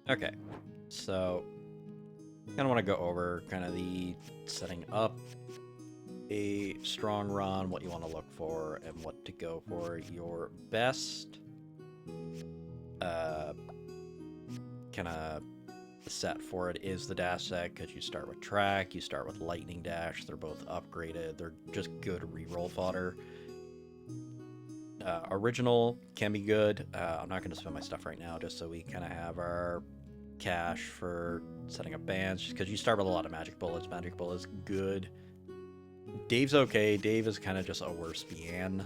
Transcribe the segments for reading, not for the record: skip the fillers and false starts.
Okay, so kind of want to go over kind of the setting up a strong run, what you want to look for, and what to go for. Your best kind of set for it is the dash set, because you start with track, you start with lightning dash. They're both upgraded. They're just good reroll fodder. Original can be good. I'm not going to spend my stuff right now, just so we kind of have our cash for setting up bands, because you start with a lot of magic bullets. Magic bullets good. Dave's okay. Dave is kind of just a worse Bian.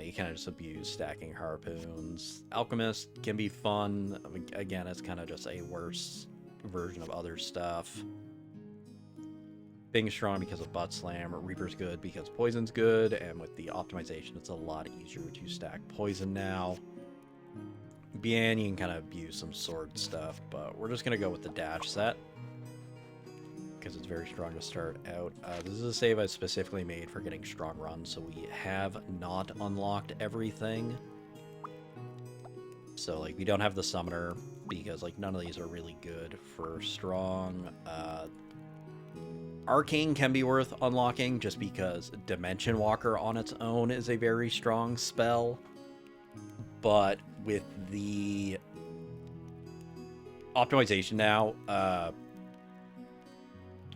You kind of just abuse stacking harpoons. Alchemist can be fun. Again, it's kind of just a worse version of other stuff. Being strong because of butt slam. Reaper's good because poison's good, and with the optimization, it's a lot easier to stack poison now. Bian, you can kind of abuse some sword stuff, but we're just going to go with the dash set, because it's very strong to start out. This is a save I specifically made for getting strong runs, so we have not unlocked everything. So, like, we don't have the summoner, because, like, none of these are really good for strong. Arcane can be worth unlocking, just because Dimension Walker on its own is a very strong spell. But with the optimization now,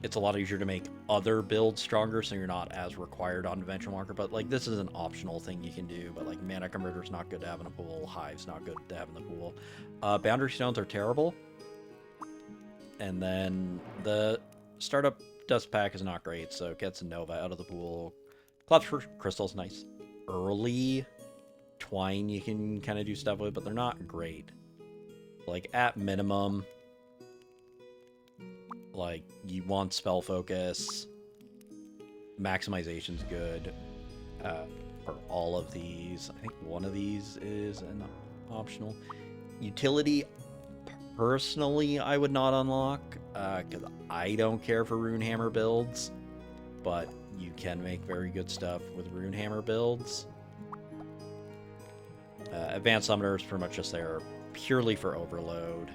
it's a lot easier to make other builds stronger, so you're not as required on Dimension Walker. But, like, this is an optional thing you can do. But, like, Mana Converter's not good to have in a pool. Hive's not good to have in the pool. Boundary Stones are terrible. And then the Startup Dust Pack is not great, so it gets Nova out of the pool. Clutch for Crystal's nice. Early Twine you can kind of do stuff with, but they're not great. Like, at minimum, like, you want spell focus. Maximization's good for all of these. I think one of these is an optional. Utility, personally, I would not unlock, because I don't care for Runehammer builds, but you can make very good stuff with Runehammer builds. Advanced Summoner is pretty much just there purely for overload.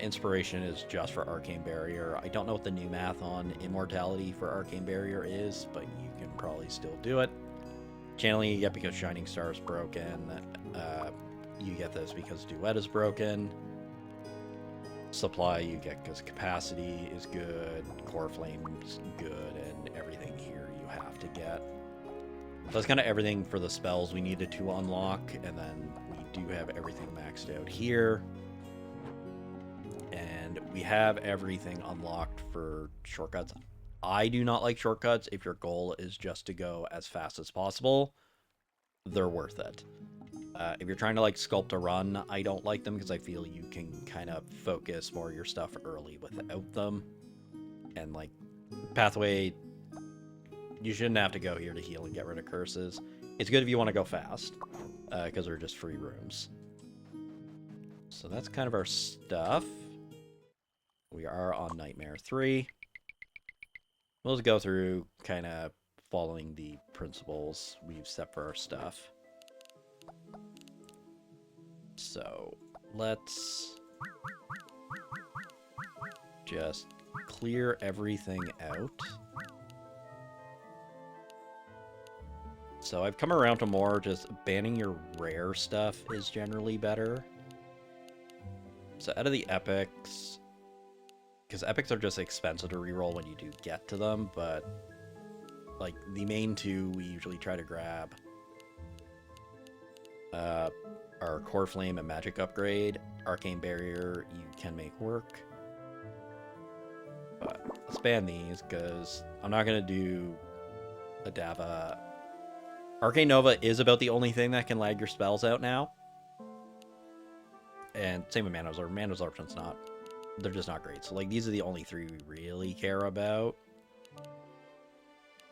Inspiration is just for Arcane Barrier. I don't know what the new math on Immortality for Arcane Barrier is, but you can probably still do it. Channeling you get because Shining Star is broken. You get this because Duet is broken. Supply you get because Capacity is good, Core Flame's good, and everything here you have to get. That's kind of everything for the spells we needed to unlock, and then we do have everything maxed out here. And we have everything unlocked for shortcuts. I do not like shortcuts. If your goal is just to go as fast as possible, they're worth it. If you're trying to, like, sculpt a run, I don't like them, because I feel you can kind of focus more of your stuff early without them. And, like, Pathway, you shouldn't have to go here to heal and get rid of curses. It's good if you want to go fast, because they're just free rooms. So that's kind of our stuff. We are on Nightmare 3. We'll just go through kind of following the principles we've set for our stuff. So let's just clear everything out. So I've come around to more just banning your rare stuff is generally better. So out of the epics, because epics are just expensive to reroll when you do get to them, but like the main two we usually try to grab are Core Flame and Magic Upgrade. Arcane Barrier you can make work. But let's ban these, because I'm not going to do a Dava. Arcane Nova is about the only thing that can lag your spells out now. And same with Mana Absorption. Mana Absorption's not. They're just not great. So, like, these are the only three we really care about.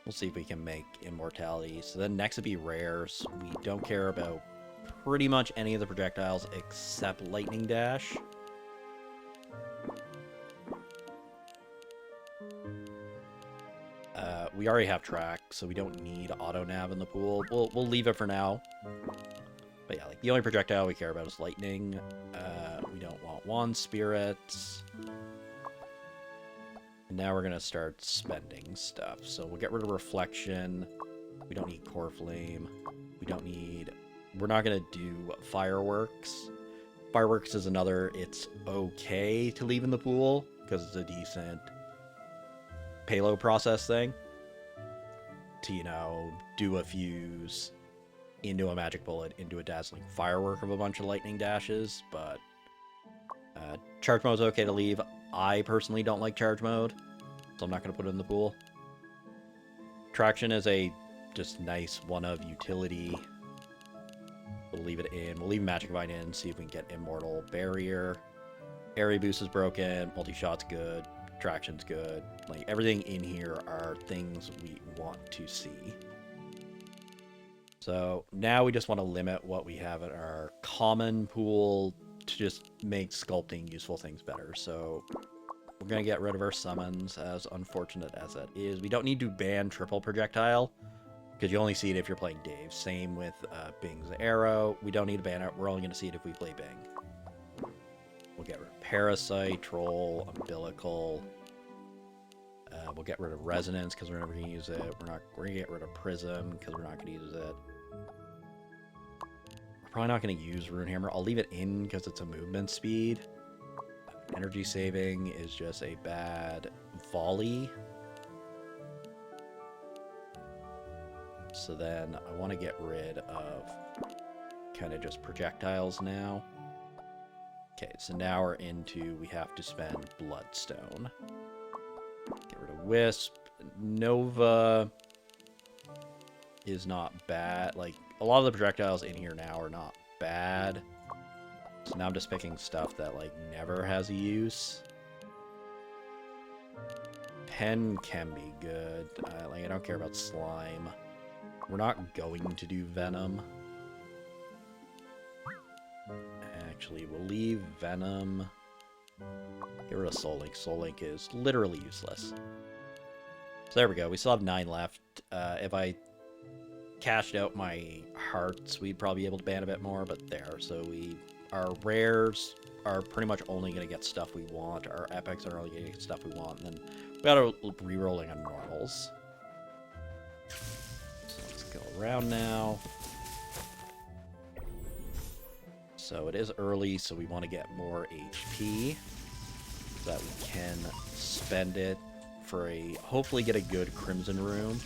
We'll see if we can make Immortality. So then next would be Rares. We don't care about pretty much any of the projectiles except Lightning Dash. We already have track, so we don't need auto nav in the pool. We'll leave it for now. But yeah, like the only projectile we care about is lightning. We don't want wand spirits. Now we're gonna start spending stuff. So we'll get rid of reflection. We don't need core flame. We don't need. We're not gonna do fireworks. Fireworks is another. It's okay to leave in the pool because it's a decent payload process thing. To, you know, do a fuse into a magic bullet, into a dazzling firework of a bunch of lightning dashes, but charge mode's okay to leave. I personally don't like charge mode, so I'm not going to put it in the pool. Traction is a just nice one of utility. We'll leave it in. We'll leave Magic Vine in, see if we can get Immortal Barrier. Area boost is broken, multi-shot's good, traction's good. Like, everything in here are things we want to see. So now we just want to limit what we have in our common pool to just make sculpting useful things better. So we're going to get rid of our summons, as unfortunate as that is. We don't need to ban triple projectile, because you only see it if you're playing Dave. Same with Bing's arrow. We don't need to ban it. We're only going to see it if we play Bing. We'll get rid of Parasite, Troll, Umbilical. We'll get rid of Resonance because we're never going to use it. We're going to get rid of Prism because we're not going to use it. We're probably not going to use Runehammer. I'll leave it in because it's a movement speed. Energy saving is just a bad volley. So then I want to get rid of kind of just projectiles now. Okay, so now we're into, we have to spend Bloodstone. Get rid of Wisp. Nova is not bad. Like, a lot of the projectiles in here now are not bad. So now I'm just picking stuff that, like, never has a use. Pen can be good. Like, I don't care about Slime. We're not going to do Venom. Actually, we'll leave Venom. Get rid of Soul Link. Soul Link is literally useless. So there we go. We still have 9 left. If I cashed out my hearts, we'd probably be able to ban a bit more, but there. So our rares are pretty much only going to get stuff we want. Our epics are only going to get stuff we want. And then we got a rerolling on normals. So let's go around now. So it is early, so we want to get more HP so that we can spend it for hopefully get a good Crimson Room.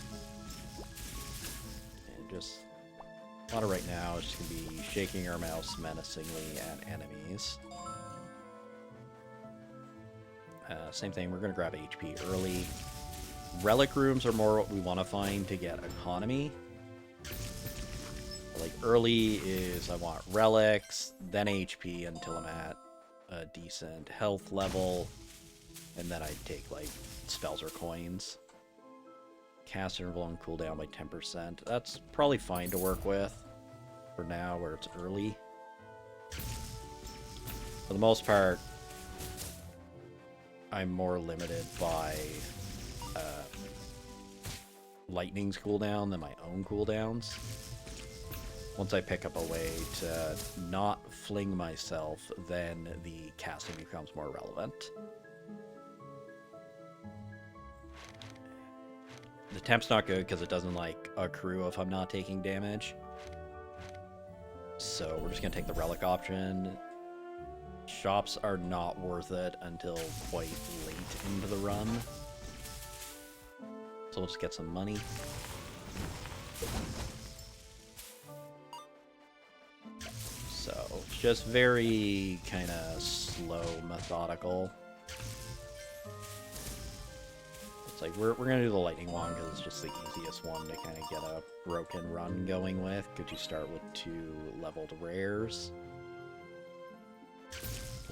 And just, a lot of right now is just going to be shaking our mouse menacingly at enemies. Same thing, we're going to grab HP early. Relic Rooms are more what we want to find to get economy. Like, early is I want relics, then HP until I'm at a decent health level, and then I take, like, spells or coins. Cast interval and cooldown by 10%. That's probably fine to work with for now, where it's early. For the most part, I'm more limited by Lightning's cooldown than my own cooldowns. Once I pick up a way to not fling myself, then the casting becomes more relevant. The temp's not good because it doesn't, like, accrue if I'm not taking damage. So we're just going to take the relic option. Shops are not worth it until quite late into the run. So we'll just get some money. So it's just very kind of slow, methodical. It's like we're gonna do the lightning one because it's just the easiest one to kind of get a broken run going with. Could you start with 2 leveled rares?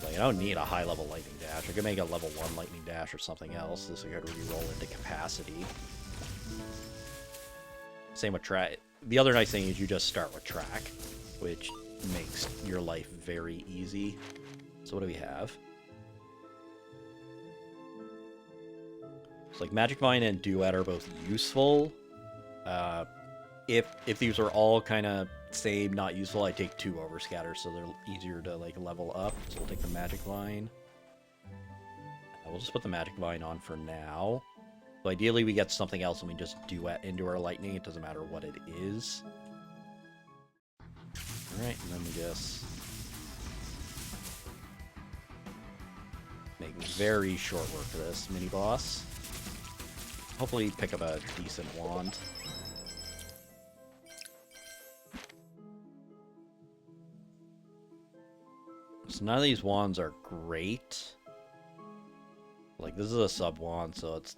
Like, I don't need a high level lightning dash. I could make a level 1 lightning dash or something else. This could reroll into capacity. Same with track. The other nice thing is you just start with track, which makes your life very easy. So what do we have? It's like Magic Vine and Duet are both useful. if these are all kind of same, not useful, I take 2 overscatters so they're easier to like level up. So we'll take the magic vine. We'll just put the magic vine on for now. So ideally we get something else and we just duet into our lightning. It doesn't matter what it is. Alright, and then we just make very short work of this mini boss. Hopefully pick up a decent wand. So none of these wands are great. Like, this is a sub wand, so it's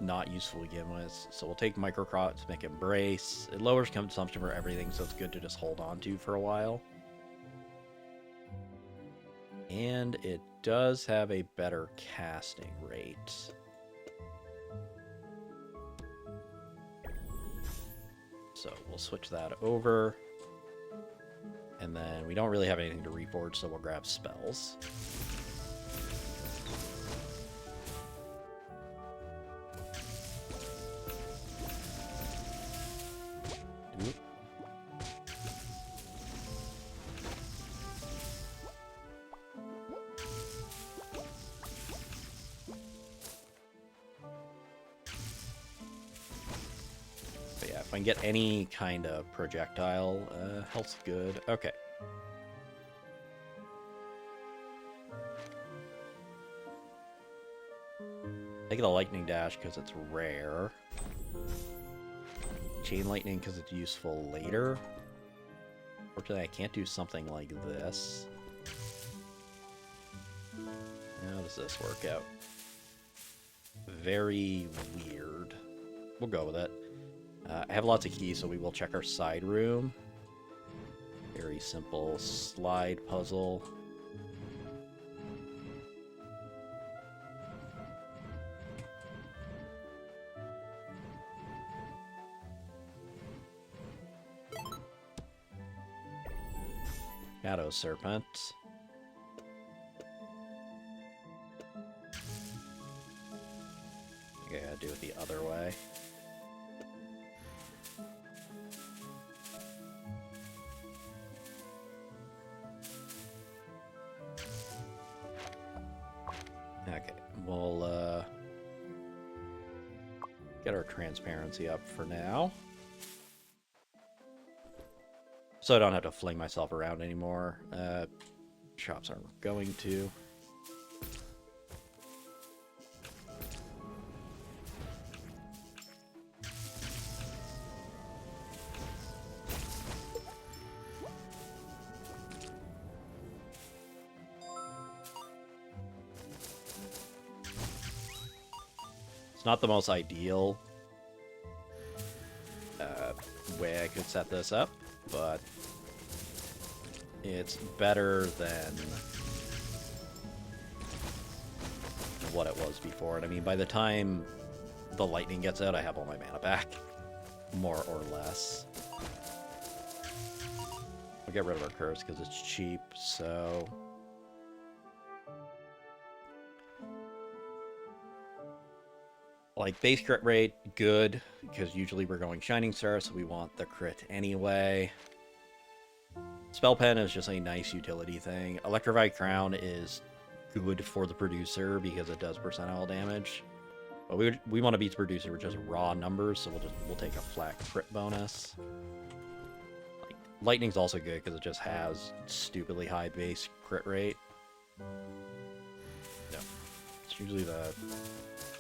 not useful to begin with. So we'll take Microcrot to make Embrace. It lowers consumption for everything, so it's good to just hold on to for a while. And it does have a better casting rate. So we'll switch that over. And then we don't really have anything to reforge, so we'll grab spells. Oop. But yeah, if I can get any kind of projectile, health's good. Okay. Take the lightning dash because it's rare. Chain lightning because it's useful later. Unfortunately, I can't do something like this. How does this work out? Very weird. We'll go with it. I have lots of keys, so we will check our side room. Very simple slide puzzle. Shadow Serpent. I gotta do it the other way. Okay, we'll get our transparency up for now. So I don't have to fling myself around anymore. Shops aren't going to. It's not the most ideal way I could set this up, but it's better than what it was before. And I mean, by the time the lightning gets out, I have all my mana back, more or less. We'll get rid of our curse because it's cheap, so... Like, base crit rate, good, because usually we're going Shining Star, so we want the crit anyway. Spell Pen is just a nice utility thing. Electrified Crown is good for the producer because it does percentile damage. But we want to beat the producer with just raw numbers, so we'll take a flat crit bonus. Like, Lightning's also good because it just has stupidly high base crit rate. Yeah. It's usually the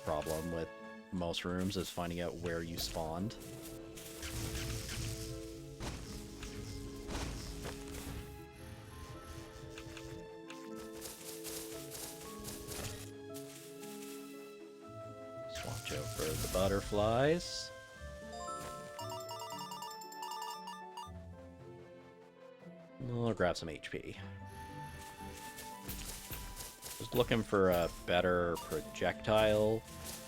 problem with most rooms is finding out where you spawned. Just watch out for the butterflies. I'll grab some HP. Just looking for a better projectile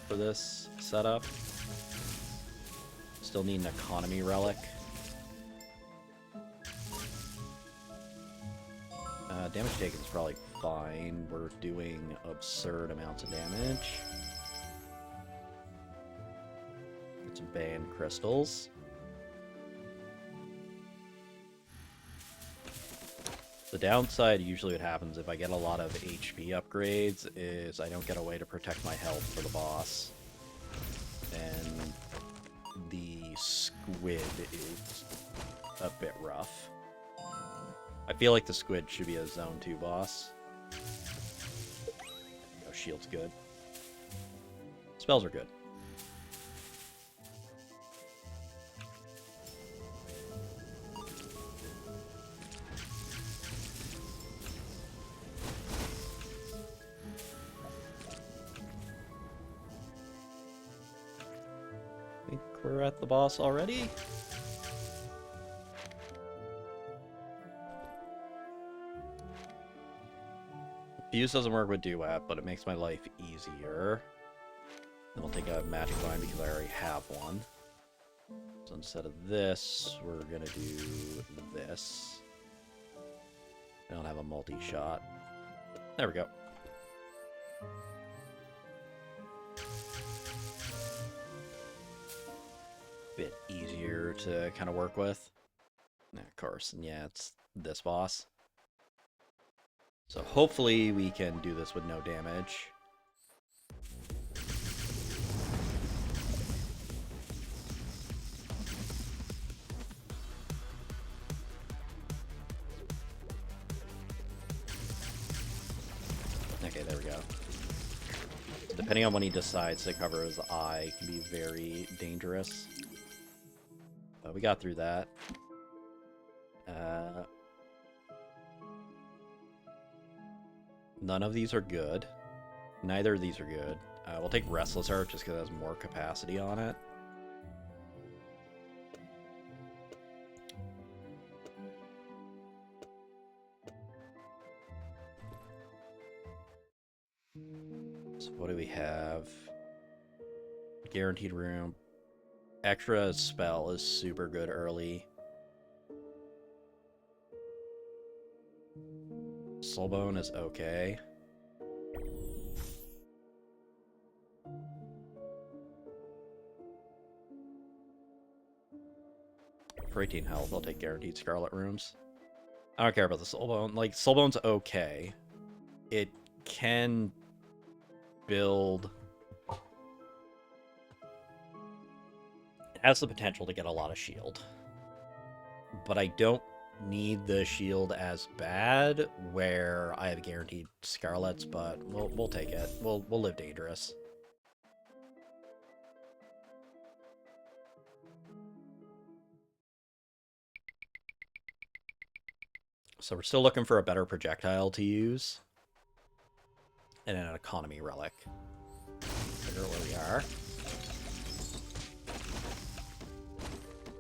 for this setup. Still need an economy relic. Damage taken is probably fine. We're doing absurd amounts of damage. Get some banned crystals. The downside, usually what happens if I get a lot of HP upgrades, is I don't get a way to protect my health for the boss. And the squid is a bit rough. I feel like the squid should be a Zone 2 boss. Oh, shield's good. Spells are good. I think we're at the boss already. Fuse doesn't work with Duat, but it makes my life easier. Then we'll take a magic line because I already have one. So instead of this, we're gonna do this. I don't have a multi-shot. There we go. Bit easier to kind of work with. And of course, and yeah, it's this boss. So hopefully we can do this with no damage. Okay, there we go. Depending on when he decides to cover his eye, can be very dangerous. But we got through that. None of these are good. Neither of these are good. We'll take Restless Heart just because it has more capacity on it. So what do we have? Guaranteed Room. Extra Spell is super good early. Soulbone is okay. For 18 health, I'll take Guaranteed Scarlet Rooms. I don't care about the Soulbone. Like, Soulbone's okay. It can build... It has the potential to get a lot of shield. But I don't need the shield as bad, where I have guaranteed Scarlets, but we'll take it. We'll live dangerous. So we're still looking for a better projectile to use. And an economy relic. Figure out where we are.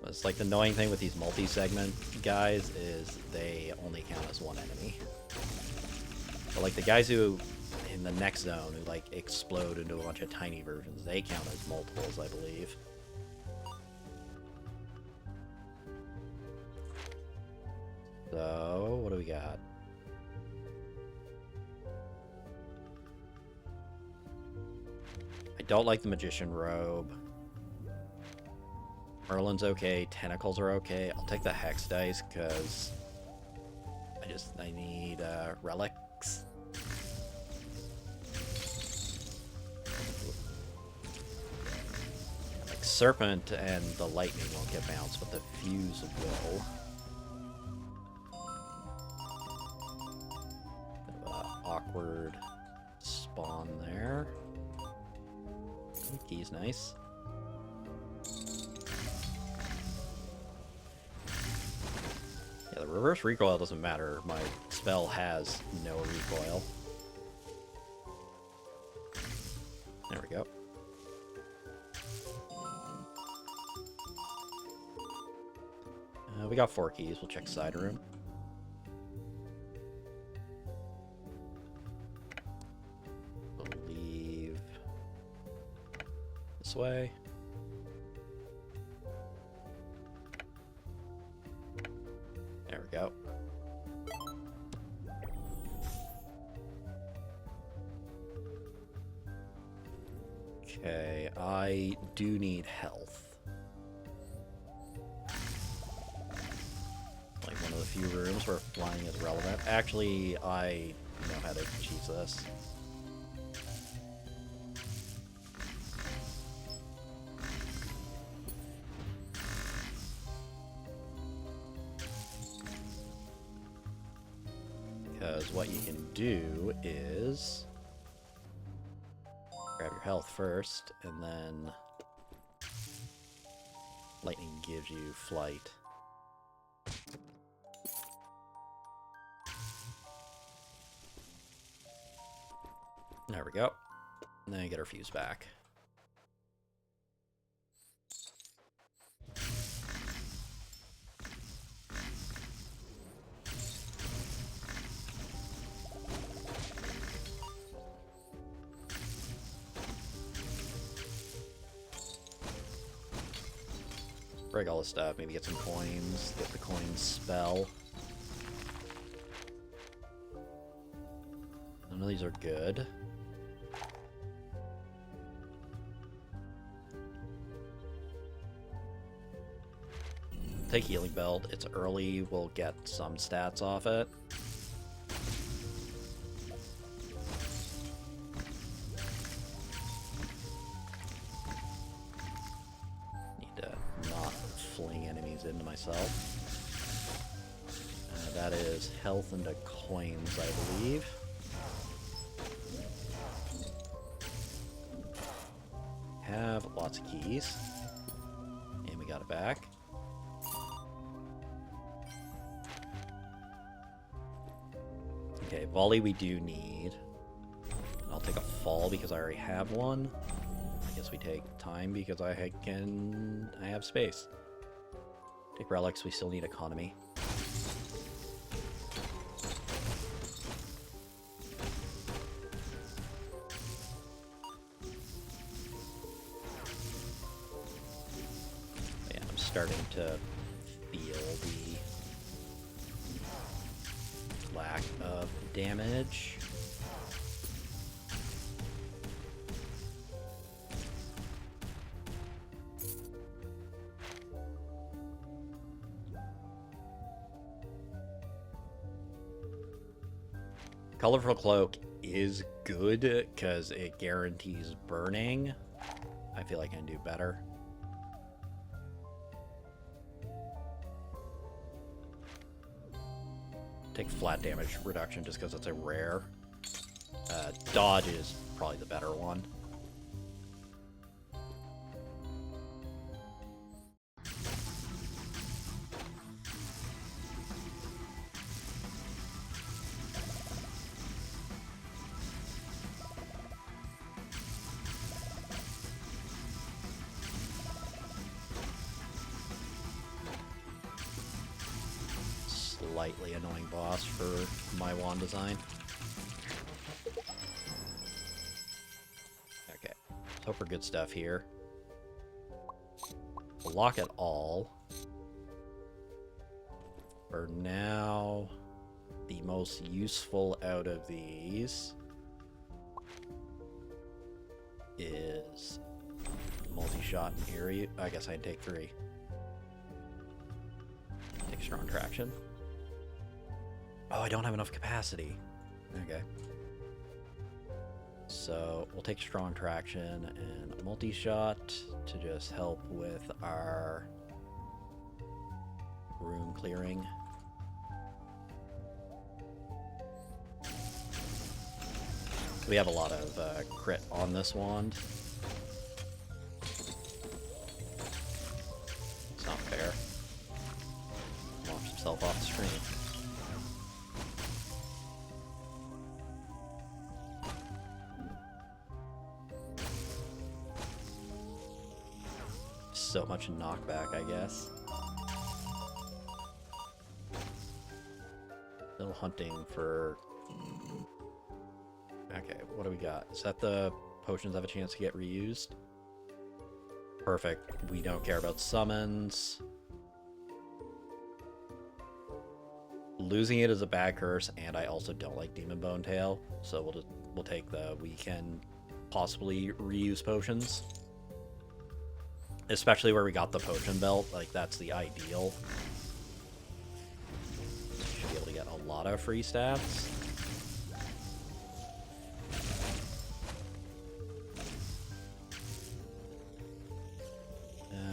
It's like the annoying thing with these multi-segment guys is they only count as one enemy. But like the guys who in the next zone who like explode into a bunch of tiny versions, they count as multiples, I believe. So what do we got? I don't like the Magician Robe. Merlin's okay, Tentacles are okay. I'll take the Hex Dice, because I need relics. Like Serpent and the Lightning won't get bounced, but the Fuse will. Bit of a awkward spawn there. Key's nice. Yeah, the reverse recoil doesn't matter. My spell has no recoil. There we go. We got 4 keys. We'll check side room. We'll leave this way. There we go. Okay, I do need health. Like one of the few rooms where flying is relevant. Actually, I know how to cheese this. Because what you can do is grab your health first, and then lightning gives you flight. There we go. And then you get our fuse back. Break all this stuff, maybe get some coins, get the coin spell. None of these are good. Take healing belt, it's early, we'll get some stats off it. Into myself. That is health into coins, I believe. Have lots of keys. And we got it back. Okay, volley we do need. I'll take a fall because I already have one. I guess we take time because I have space. Take relics, we still need economy. Yeah, I'm starting to feel the lack of damage. Colorful Cloak is good because it guarantees burning. I feel like I can do better. Take flat damage reduction just because it's a rare. Dodge is probably the better one. Slightly annoying boss for my wand design. Okay, let's hope for good stuff here. We'll lock it all. For now, the most useful out of these is multi-shot and eerie. I guess I'd take 3. Take strong traction. Oh, I don't have enough capacity. Okay. So we'll take strong traction and multi-shot to just help with our room clearing. We have a lot of crit on this wand. It's not fair. Launched himself off the screen. So much knockback, I guess. Still hunting for... Okay, what do we got? Is that the potions have a chance to get reused? Perfect. We don't care about summons. Losing it is a bad curse, and I also don't like Demon Bone Tail, so we'll take the we can possibly reuse potions. Especially where we got the potion belt, like that's the ideal. lot of free stats.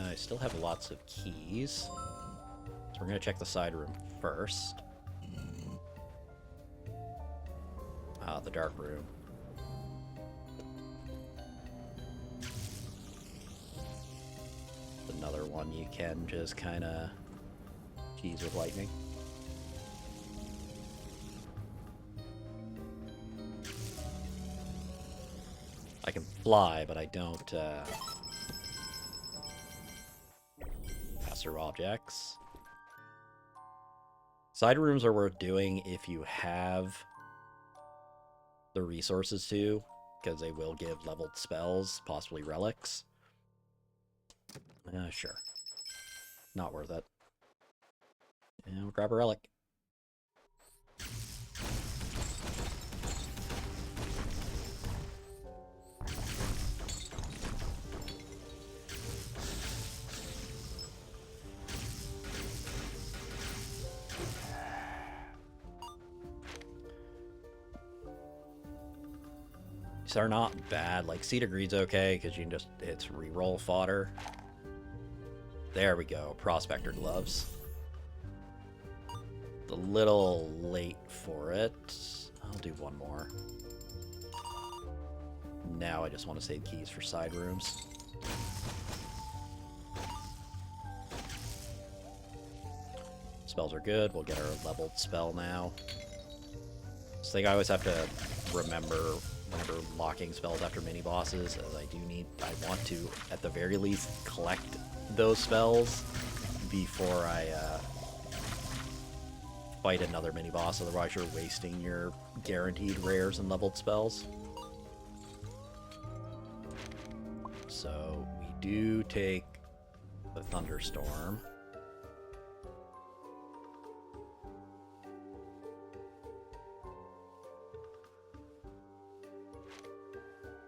I still have lots of keys. So we're going to check the side room first. The dark room. Another one you can just kind of tease with lightning. I can fly, but I don't pass through objects. Side rooms are worth doing if you have the resources to, because they will give leveled spells, possibly relics. Sure. Not worth it. And we'll grab a relic. These are not bad. Like, Seed of Greed's okay, because you can just, it's reroll fodder. There we go. Prospector gloves. A little late for it. I'll do one more. Now I just want to save keys for side rooms. Spells are good. We'll get our leveled spell now. This thing I always have to remember whenever locking spells after mini bosses, as I want to, at the very least, collect those spells before I fight another mini boss. Otherwise, you're wasting your guaranteed rares and leveled spells. So we do take the thunderstorm.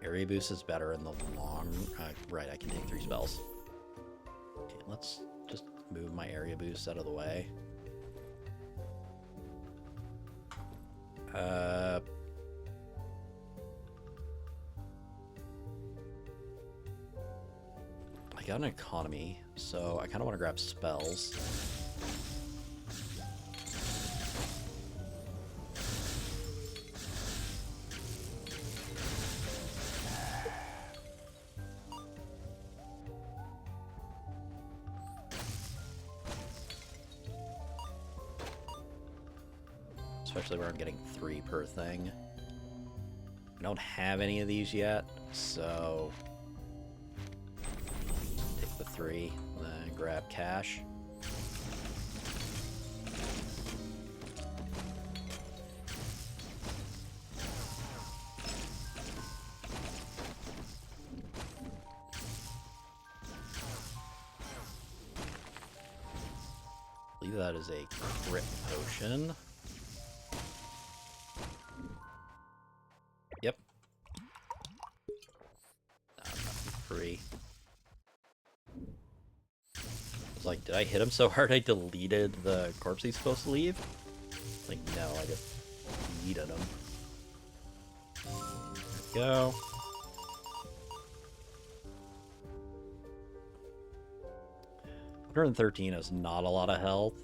Area boost is better in the long... right, I can take 3 spells. Okay, let's just move my area boost out of the way. I got an economy, so I kind of want to grab spells. Especially where I'm getting 3 per thing. I don't have any of these yet, so take the 3, then grab cash. I believe that is a crit potion. Yep. Free. I was like, did I hit him so hard I deleted the corpse he's supposed to leave? Like, no, I just yeeted him. There we go. $113 is not a lot of health.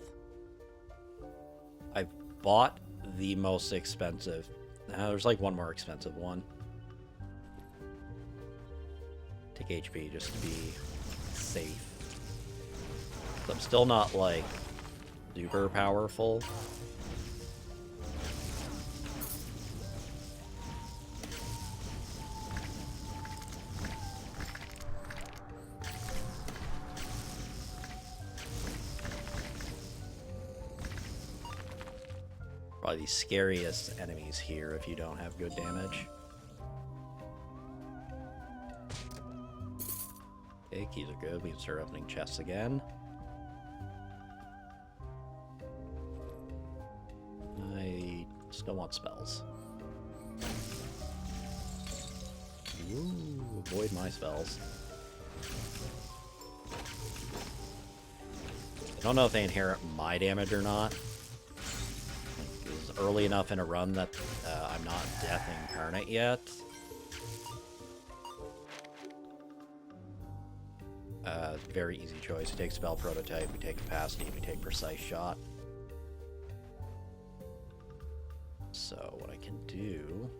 I bought the most expensive. There's like one more expensive one. Take HP just to be safe. I'm still not like super powerful. Probably the scariest enemies here if you don't have good damage. Okay, keys are good. We can start opening chests again. I still want spells. Ooh, avoid my spells. I don't know if they inherit my damage or not. early enough in a run that I'm not Death Incarnate yet. Very easy choice. We take Spell Prototype, we take Capacity, we take Precise Shot. So what I can do...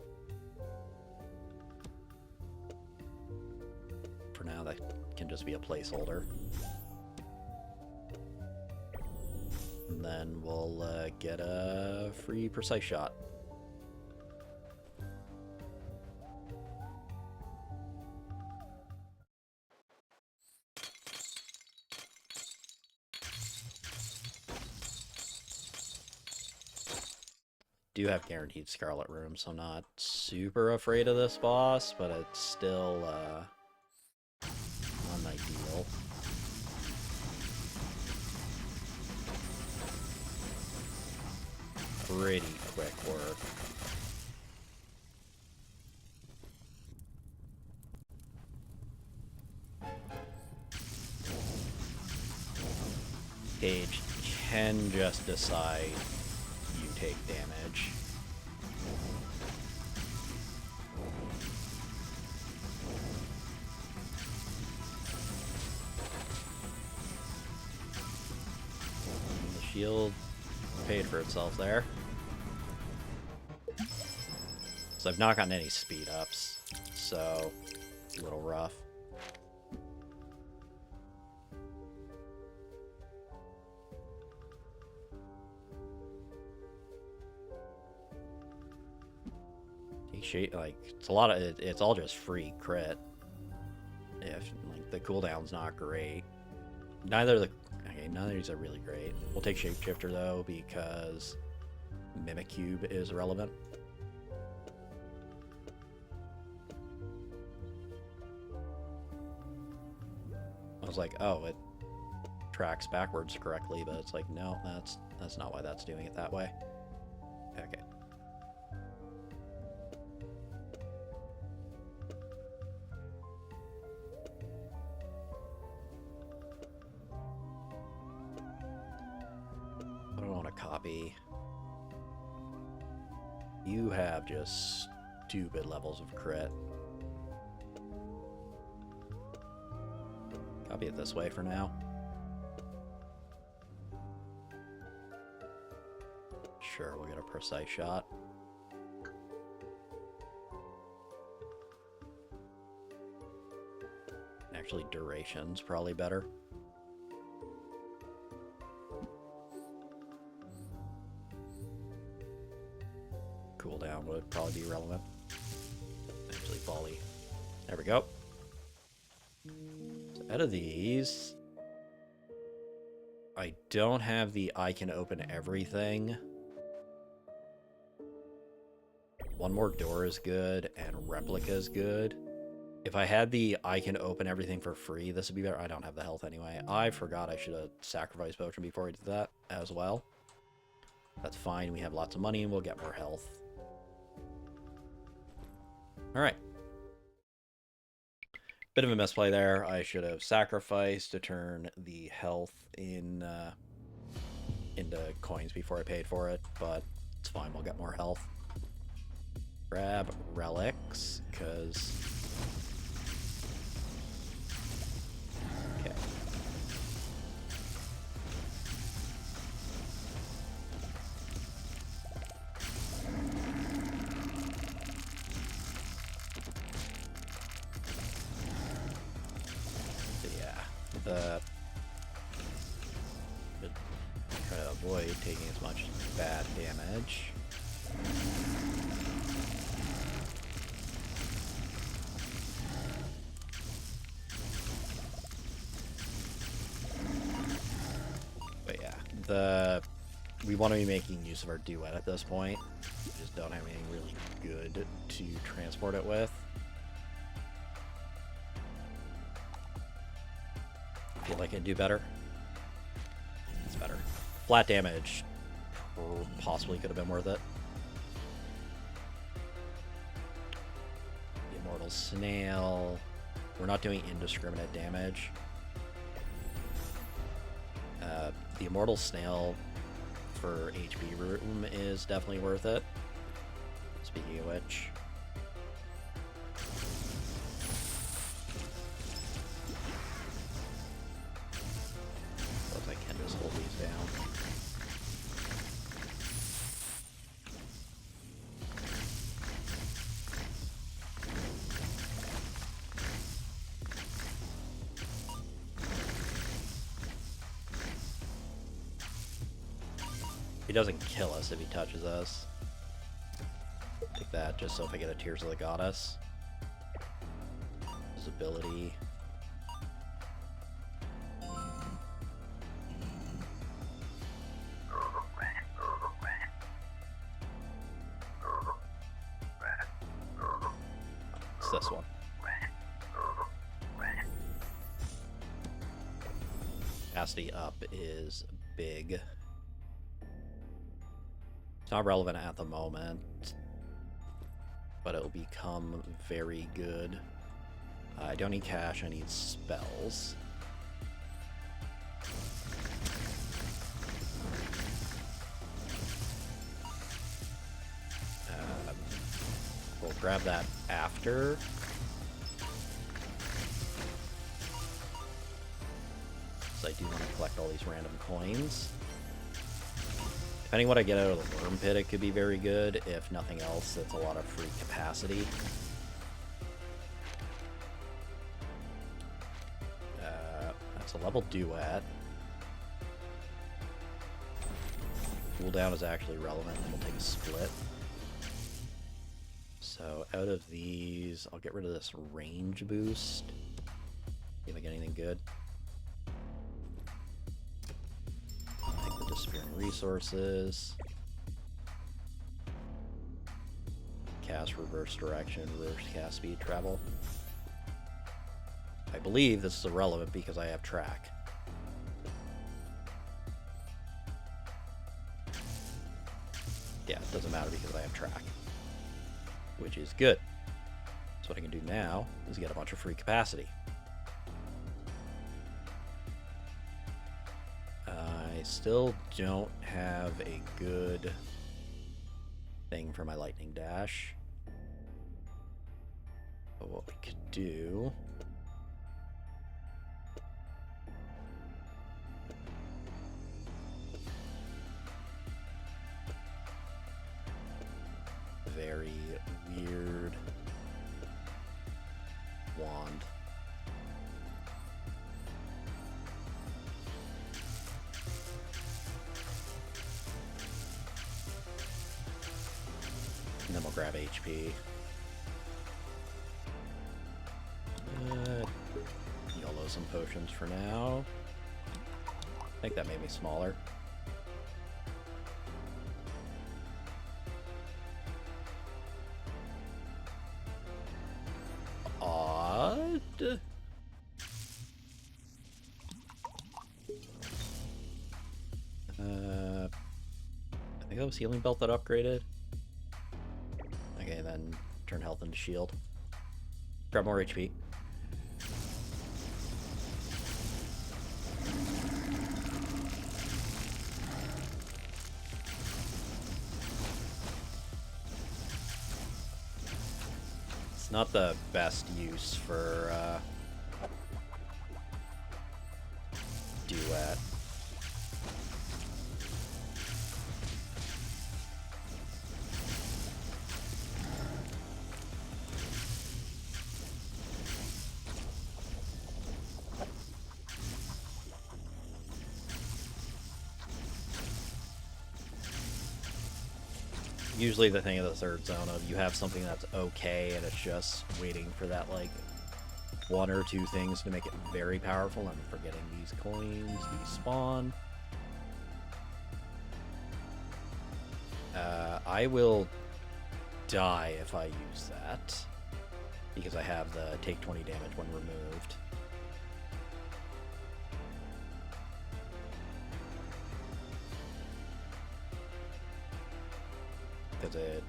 For now, that can just be a placeholder. And then we'll get a free Precise Shot. Do have guaranteed Scarlet Room, so I'm not super afraid of this boss, but it's still unideal. Pretty quick work. Stage can just decide you take damage. And the shield paid for itself there. So I've not gotten any speed ups, so a little rough. Like, it's a lot of it's all just free crit. If like the cooldown's not great. None of these are really great. We'll take Shapeshifter though because Mimicube is irrelevant. I was like, oh, it tracks backwards correctly, but it's like, no, that's not why that's doing it that way. Okay. I don't want to copy. You have just stupid levels of crit. Copy it this way for now. Sure, we'll get a Precise Shot. Actually, duration's probably better. Cooldown would probably be relevant. Actually, volley. There we go. So out of these, I don't have the I can open everything. One more door is good, and replica is good. If I had the I can open everything for free, this would be better. I don't have the health anyway. I forgot I should have sacrificed potion before I did that as well. That's fine. We have lots of money and we'll get more health. Alright. Bit of a misplay there. I should have sacrificed to turn the health into coins before I paid for it, but it's fine. We'll get more health. Grab relics, because... Okay. So yeah, try to avoid taking as much bad damage. We want to be making use of our duet at this point. We just don't have anything really good to transport it with. Feel like I'd do better. It's better. Flat damage possibly could have been worth it. The Immortal Snail. We're not doing indiscriminate damage. The Immortal Snail for HP room is definitely worth it. Speaking of which. Looks like I can just hold these down. He doesn't kill us if he touches us. Take that, just so if I get a Tears of the Goddess. His ability. It's this one. Capacity up is big. Not relevant at the moment, but it'll become very good. I don't need cash, I need spells. We'll grab that after. So I do want to collect all these random coins. Depending what I get out of the worm pit, it could be very good. If nothing else, it's a lot of free capacity. That's a level duet. Cooldown is actually relevant, and we'll take a split. So out of these, I'll get rid of this range boost. See if I get anything good. Take the disappearing resources. Cast reverse direction, reverse cast speed, travel. I believe this is irrelevant because I have track. Yeah, it doesn't matter because I have track. Which is good. So what I can do now is get a bunch of free capacity. I still don't have a good thing for my lightning dash. But what we could do... very weird wand. And then we'll grab HP. YOLO some potions for now. I think that made me smaller. Odd. I think that was healing belt that upgraded. Okay, then turn health into shield. Grab more HP. It's not the best use for duet. Usually the thing of the third zone of you have something that's okay and it's just waiting for that like one or two things to make it very powerful. I'm forgetting these coins, these spawn. I will die if I use that because I have the take 20 damage when removed. Because it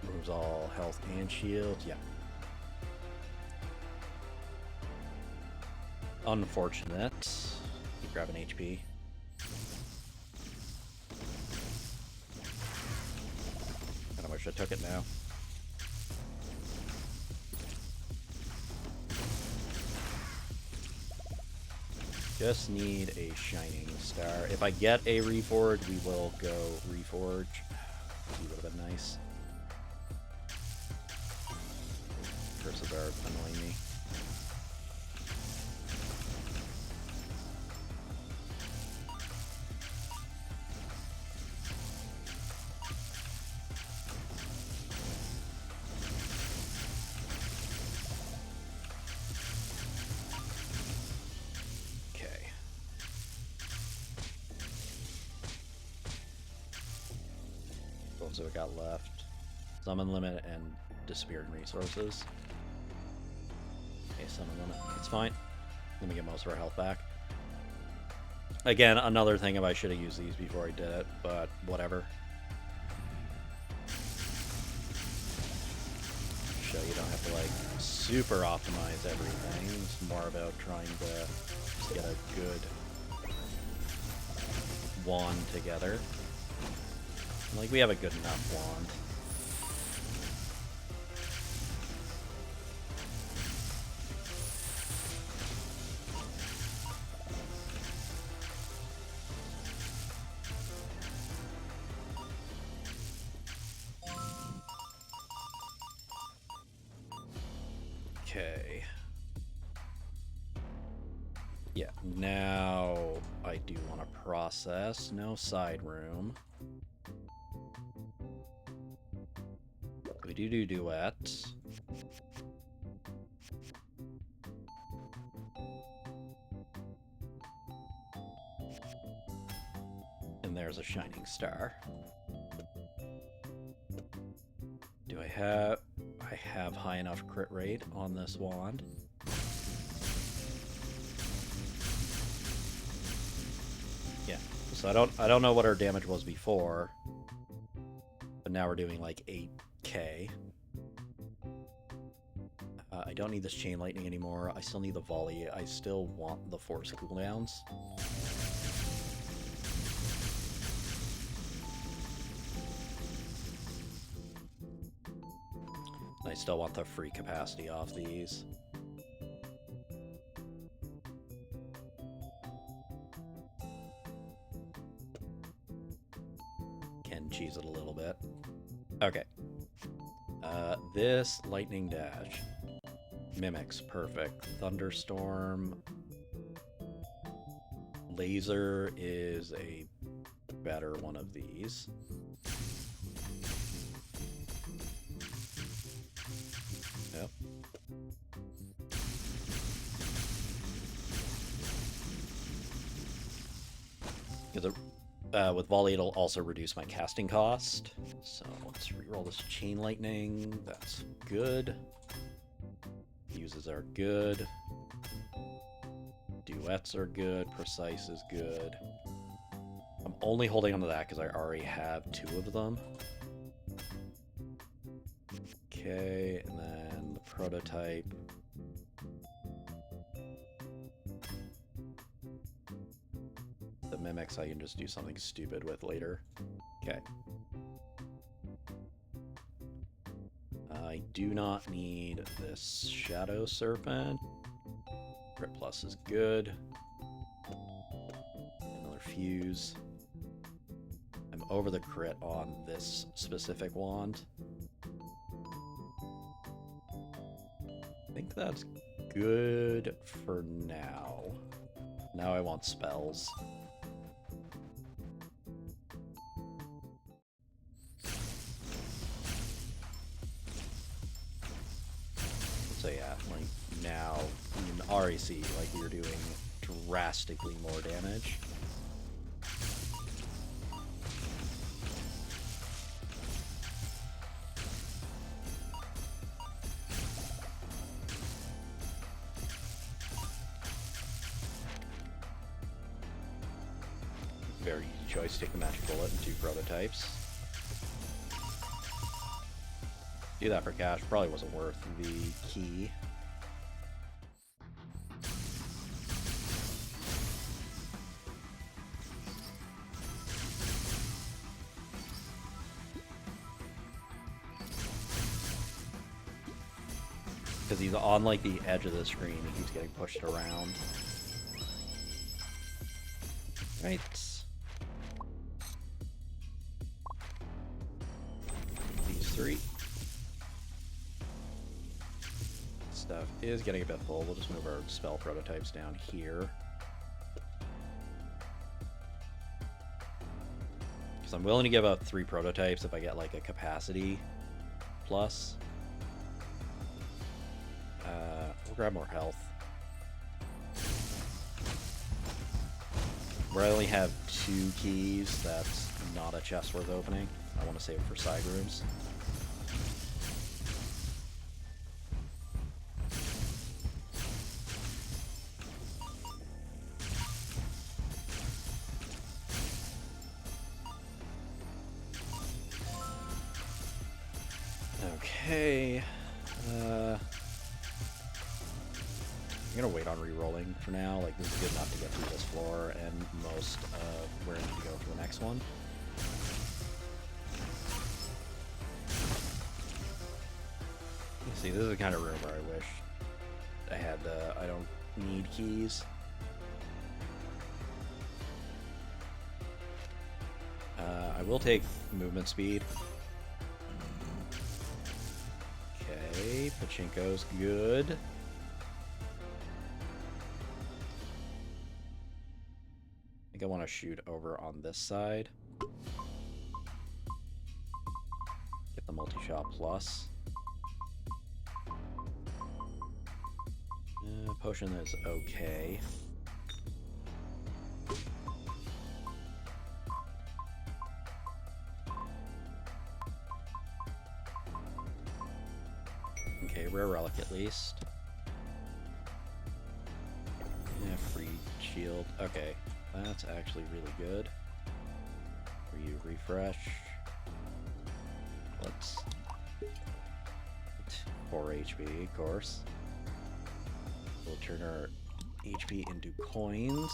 removes all health and shield. Yeah. Unfortunate. Keep grabbing HP. wish I took it now. Just need a shining star. If I get a reforge, we will go reforge. He would have been nice. Curses are annoying me. So we got left summon limit and disappeared resources. Okay, summon limit. It's fine. Let me get most of our health back. Again, another thing if I should have used these before I did it, but whatever. So you don't have to like super optimize everything. It's more about trying to just get a good wand together. Like, we have a good enough wand. Okay. Yeah, now I do want to process. No side room. We do duet. And there's a shining star. Do I have high enough crit rate on this wand? Yeah. So I don't know what our damage was before, but now we're doing like 8k. I don't need this chain lightning anymore. I still need the volley. I still want the force cooldowns. I still want the free capacity off these. Can cheese it a little bit. Okay. This lightning dash. Mimics, perfect. Thunderstorm. Laser is a better one of these. Yep. Because with volley, it'll also reduce my casting cost. So let's reroll this chain lightning. That's good. Uses are good. Duets are good. Precise is good. I'm only holding on to that because I already have 2 of them. Okay, and then the prototype. The mimics I can just do something stupid with later. Okay. I do not need this Shadow Serpent. Crit plus is good. Another fuse. I'm over the crit on this specific wand. I think that's good for now. Now I want spells. So yeah, like now in RAC, like you're doing drastically more damage. Very easy choice, take the magic bullet and 2 prototypes. Do that for cash, probably wasn't worth the key. Because he's on, like, the edge of the screen. He keeps getting pushed around. Right. These three. Stuff is getting a bit full. We'll just move our spell prototypes down here. Because I'm willing to give up 3 prototypes if I get, like, a capacity plus. We'll grab more health. Where I only have 2 keys, that's not a chest worth opening. I want to save it for side rooms. Okay. I'm gonna wait on re-rolling for now. Like, this is good enough to get through this floor and most of where I need to go for the next one. See, this is the kind of room where I wish I had I don't need keys. I will take movement speed. Okay, Pachinko's good. I think I want to shoot over on this side. Get the multi-shot plus. Potion is okay. Okay, rare relic at least. Yeah, free shield. Okay, that's actually really good. For you, refresh. Let's... 4 HP, of course. We'll turn our HP into coins.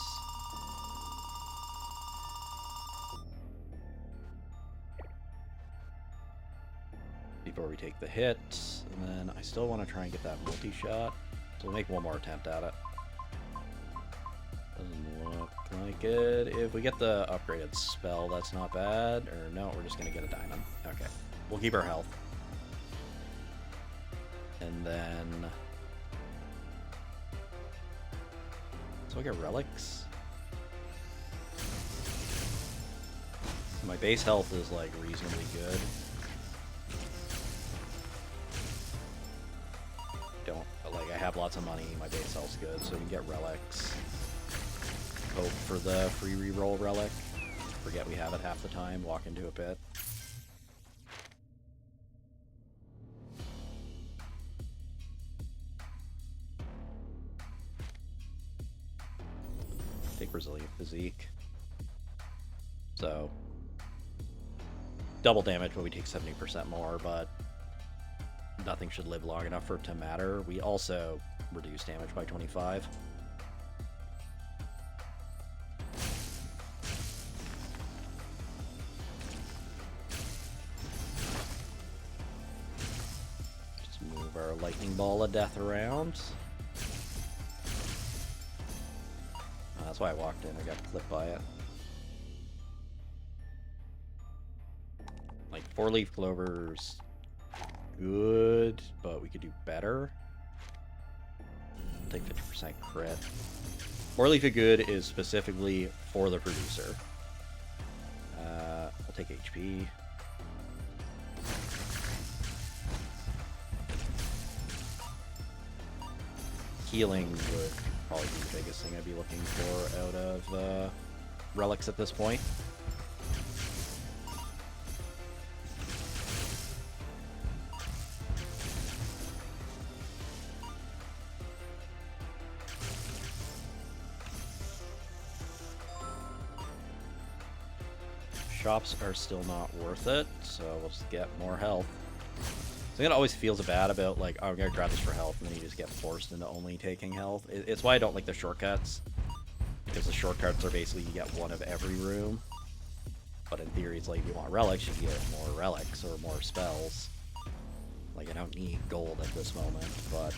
Before we take the hit, and then I still want to try and get that multi-shot, so we'll make one more attempt at it. Doesn't look like it. If we get the upgraded spell, that's not bad. Or no, we're just going to get a diamond. Okay, we'll keep our health. And then... so I get relics. My base health is like reasonably good. Like, I have lots of money, my base health's good, so we can get relics. Hope for the free reroll relic. Forget we have it half the time, walk into a pit. Take Resilient Physique. So, double damage when we take 70% more, but nothing should live long enough for it to matter. We also reduce damage by 25. Just move our lightning ball of death around. That's why I walked in. I got clipped by it. Like, 4-leaf clovers, good, but we could do better. I'll take 50% crit. 4-leaf good is specifically for the producer. I'll take HP. Healing would probably be the biggest thing I'd be looking for out of relics at this point. Shops are still not worth it, so we'll just get more health. So it always feels bad about, like, oh, I'm gonna grab this for health, and then you just get forced into only taking health. It's why I don't like the shortcuts, because the shortcuts are basically you get one of every room. But in theory, it's like if you want relics, you can get more relics or more spells. Like in don't need gold at this moment, but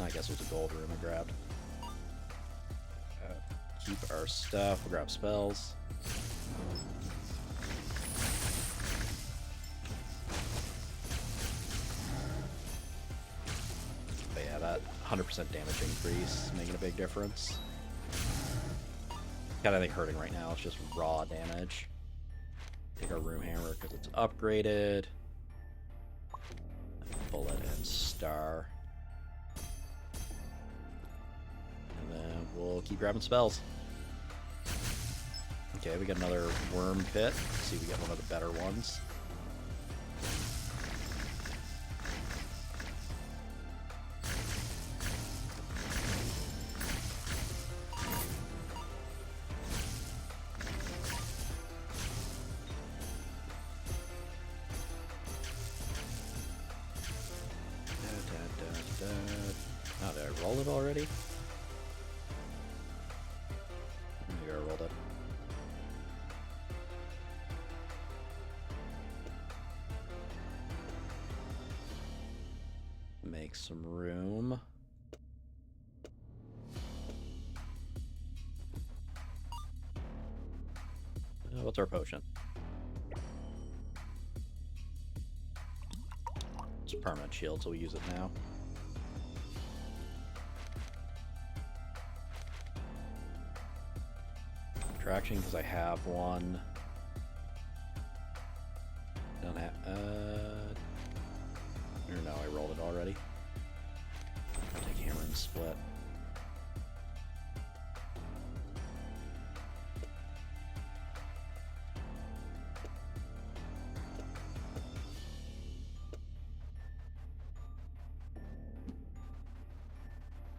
I guess it was a gold room I grabbed. Keep our stuff, we'll grab spells. But yeah, that 100% damage increase making a big difference. Kind of think hurting right now, it's just raw damage. Take our room hammer because it's upgraded. Bullet and star. And then we'll keep grabbing spells. Okay, we got another worm pit. Let's see if we get one of the better ones. Oh, did I roll it already? Maybe I rolled it. Make some room. What's our potion? It's a permanent shield, so we'll use it now. Attraction, because I have one. Don't have. Or no, I rolled it already. I'll take hammer and split.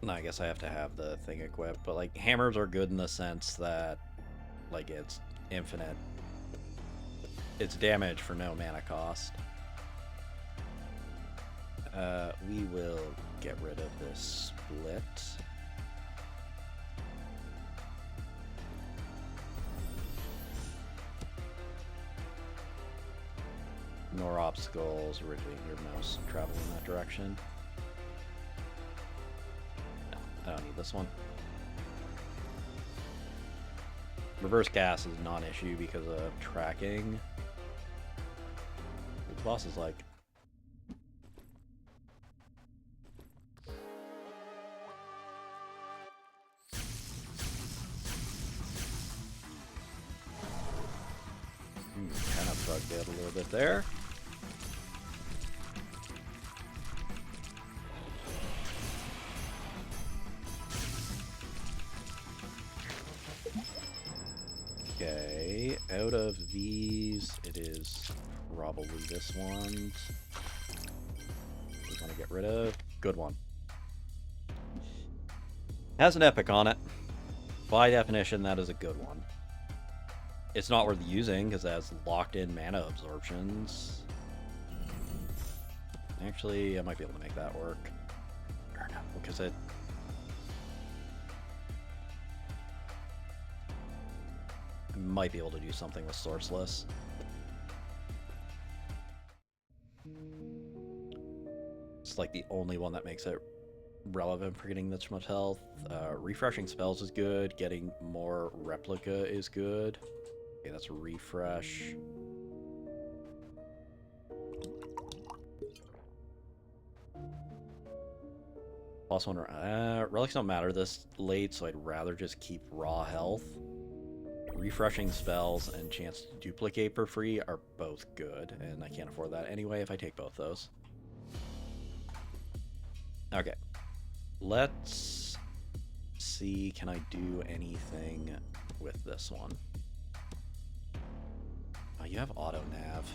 No, I guess I have to have the thing equipped, but like hammers are good in the sense that like it's infinite. It's damage for no mana cost. We will get rid of this split. Ignore obstacles, rotating your mouse, travel in that direction. No, I don't need this one. Reverse cast is non-issue because of tracking. The boss is like... kind of bugged out a little bit there. Okay, out of these, it is probably this one. We want to get rid of. Good one. Has an epic on it. By definition, that is a good one. It's not worth using because it has locked-in mana absorptions. Actually, I might be able to make that work. Or no, because it... I might be able to do something with Sourceless. It's like the only one that makes it relevant for getting this much health. Refreshing spells is good. Getting more replica is good. Okay, that's a refresh. Plus one. Relics don't matter this late, so I'd rather just keep raw health. Refreshing spells and chance to duplicate for free are both good, and I can't afford that anyway if I take both those. Okay. Let's see, can I do anything with this one? Oh, you have auto nav.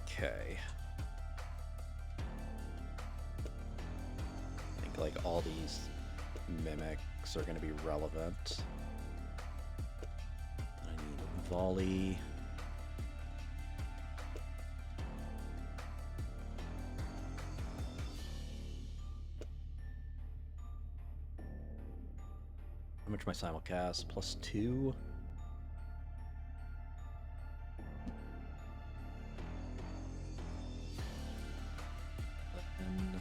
Okay. I think like all these mimics are going to be relevant. I need volley. How much my simulcast? +2. And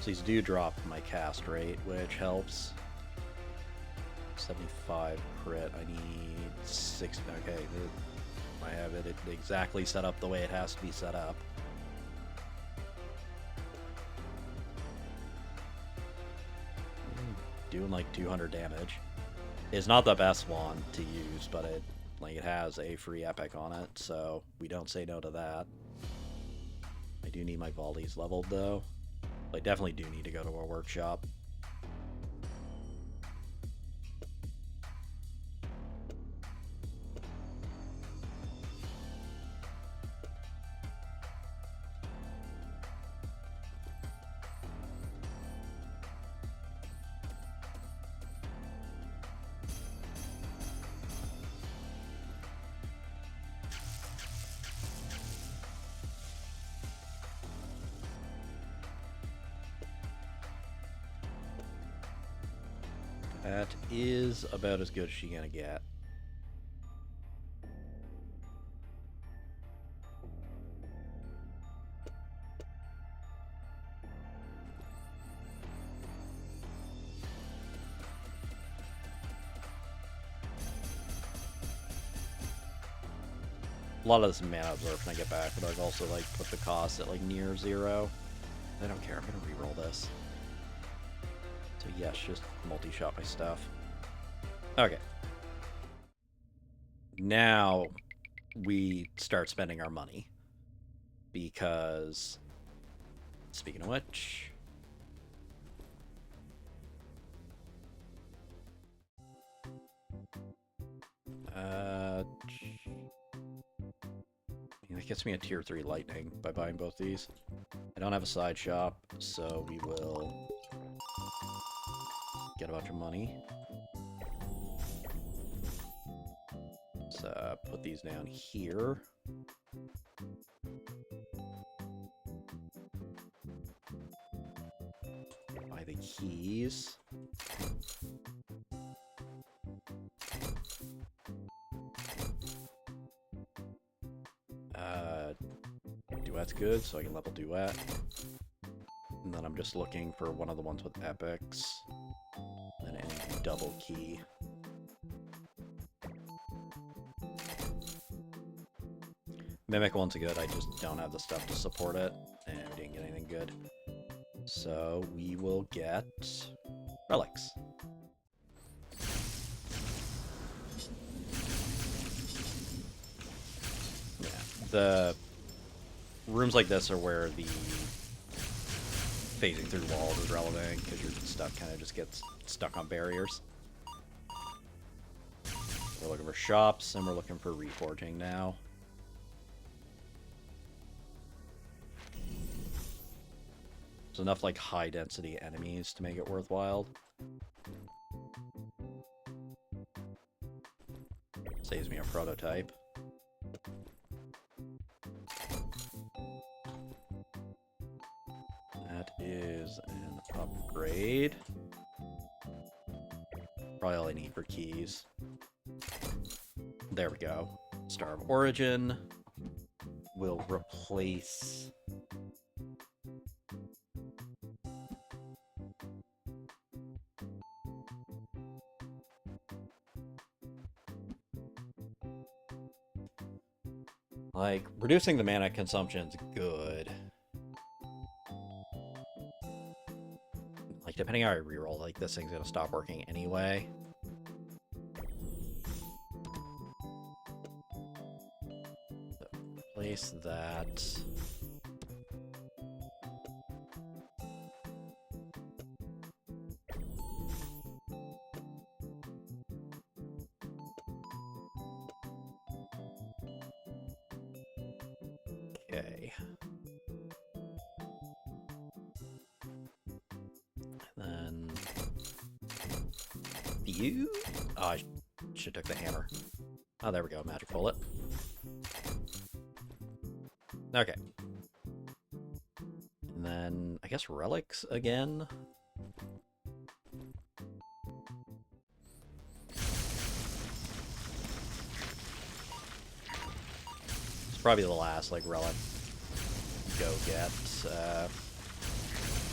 these do drop my cast rate, which helps. 75 crit. I need 60. Okay, I have it exactly set up the way it has to be set up. Doing like 200 damage. It's not the best one to use, but it has a free epic on it, so we don't say no to that. I do need my volleys leveled though. I definitely do need to go to a workshop. That is about as good as she's gonna get. A lot of this mana absorption I get back, but I've also put the cost at near 0. I don't care. I'm gonna reroll this. So yes, just multi-shot my stuff. Okay. Now we start spending our money. Because, speaking of which... that gets me a tier 3 lightning by buying both these. I don't have a side shop, so we will get a bunch of money. Let's put these down here. Buy the keys. Duet's good, so I can level Duet. And then I'm just looking for one of the ones with epics. And any double key. Mimic one's good, I just don't have the stuff to support it. And we didn't get anything good. So we will get relics. Yeah, the rooms like this are where the phasing through walls is relevant, because your stuff kind of just gets stuck on barriers. We're looking for shops, and we're looking for reforging now. There's enough high density enemies to make it worthwhile. Saves me a prototype. That is an upgrade. Probably all I need for keys. There we go. Star of Origin will replace... reducing the mana consumption is good. Depending on how I reroll, this thing's gonna stop working anyway. So place that. Okay. Then you Oh, I should have took the hammer. Oh, there we go. Magic bullet. Okay. And then, I guess relics again? It's probably the last, like, relic go get. I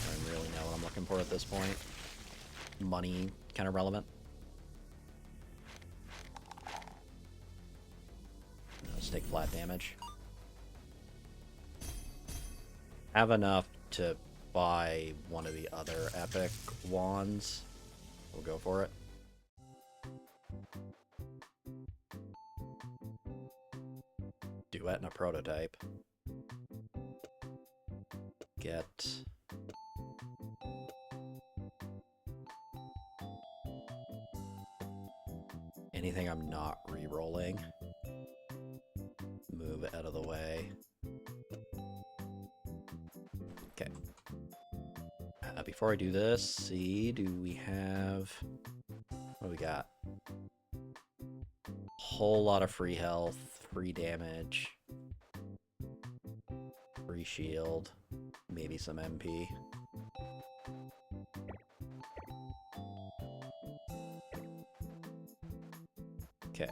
don't really know what I'm looking for at this point. Money, kind of relevant. Let's take flat damage. Have enough to buy one of the other epic wands. We'll go for it. Duet and a prototype. Get... anything I'm not re-rolling. Move out of the way. Okay. Before I do this, see, do we have... what do we got? Whole lot of free health, free damage, free shield, maybe some MP. Okay.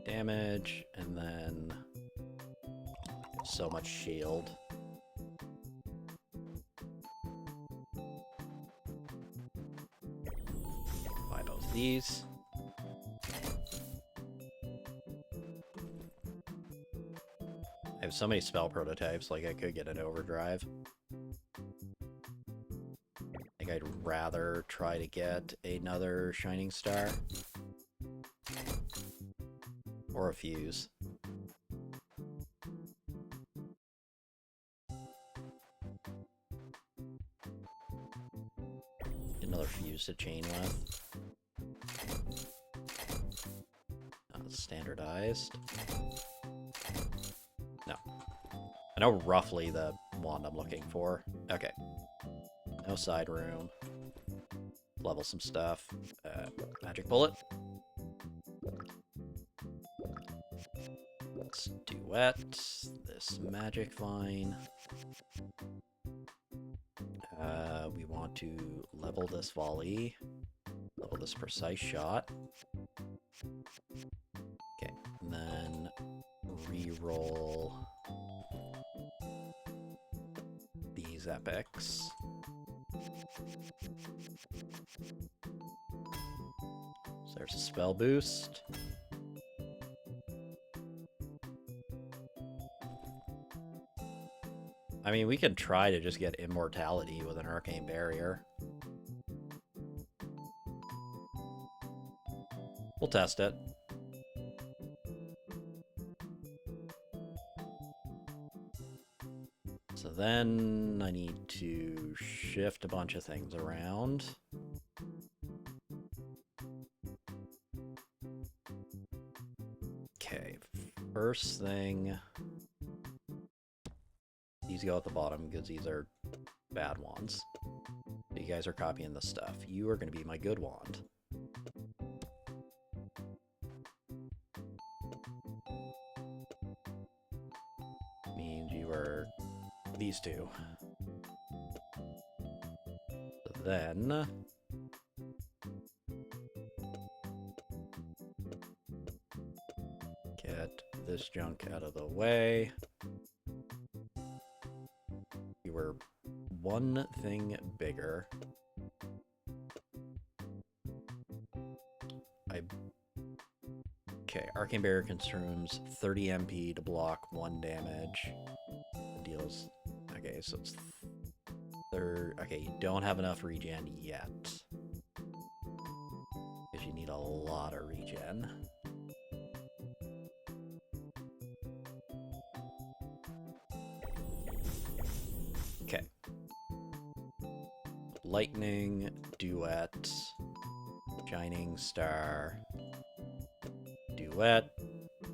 Damage, and then so much shield. Buy both these. I have so many spell prototypes, like I could get an overdrive. I think I'd rather try to get another Shining Star. Or a fuse. Another fuse to chain with. Standardized. No. I know roughly the wand I'm looking for. Okay. No side room. Level some stuff. Magic bullet. Let's duet this magic vine. We want to level this volley. Level this precise shot. Okay, and then re-roll these epics. So there's a spell boost. I mean, we can try to just get immortality with an arcane barrier. We'll test it. So then I need to shift a bunch of things around. Okay, first thing... these go at the bottom because these are bad wands. You guys are copying this stuff. You are going to be my good wand. Means you are these two. So then... get this junk out of the way. You were one thing bigger. Okay, Arcane Barrier consumes 30 MP to block 1 damage. Deals... okay, so it's... okay, you don't have enough regen yet. Because you need a lot of regen. Okay. Lightning, Duet, Shining Star, Duet,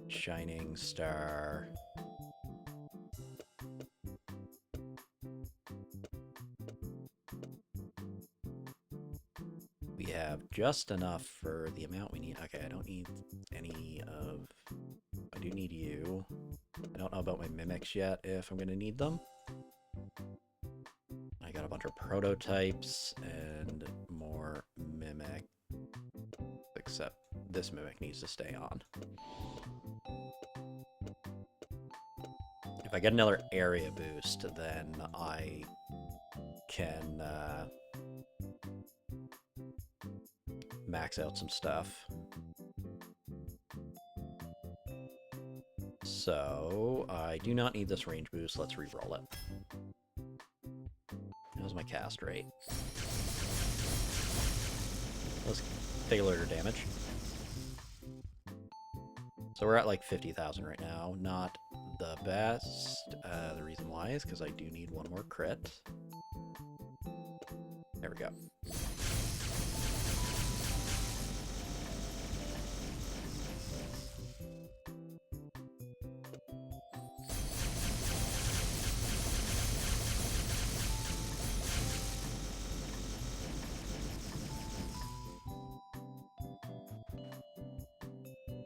Shining Star, We have just enough for the amount we need. Okay, I don't need any of... I do need you. I don't know about my mimics yet, if I'm going to need them. I got a bunch of prototypes and more mimic. Except this mimic needs to stay on. If I get another area boost, then I can max out some stuff. So I do not need this range boost. Let's re-roll it. How's my cast rate? Let's take a look at damage. So we're at like 50,000 right now. Not the best. The reason why is because I do need one more crit. There we go.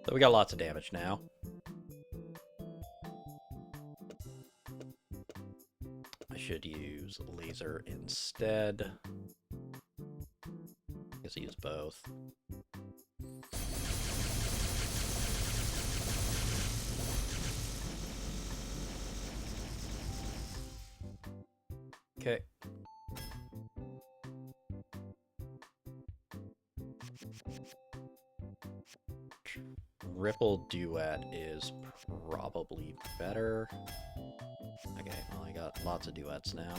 So we got lots of damage now. I should use laser instead. I guess I use both. Okay. Ripple Duet is probably better. Okay, well I got lots of duets now.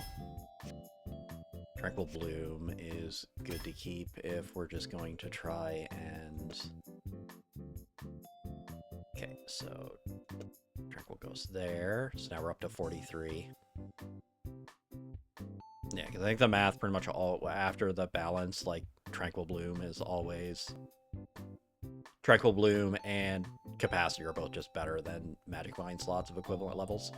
Tranquil Bloom is good to keep if we're just going to try and... Okay, so Tranquil goes there. So now we're up to 43. Yeah, because I think the math pretty much all after the balance, like Tranquil Bloom is always... Tranquil Bloom and Capacity are both just better than Magic Vine slots of equivalent levels.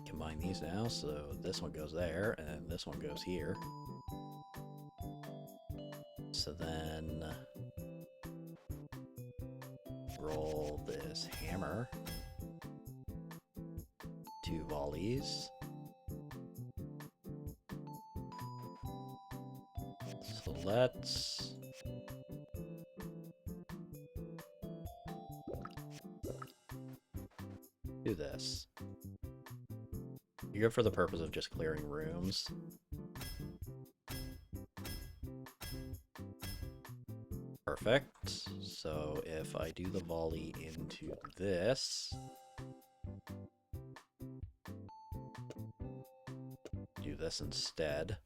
Combine these now, so this one goes there, and this one goes here. So then... roll this hammer. 2 volleys. So let's... do this. You're good for the purpose of just clearing rooms. Perfect. So if I do the volley into this... do this instead.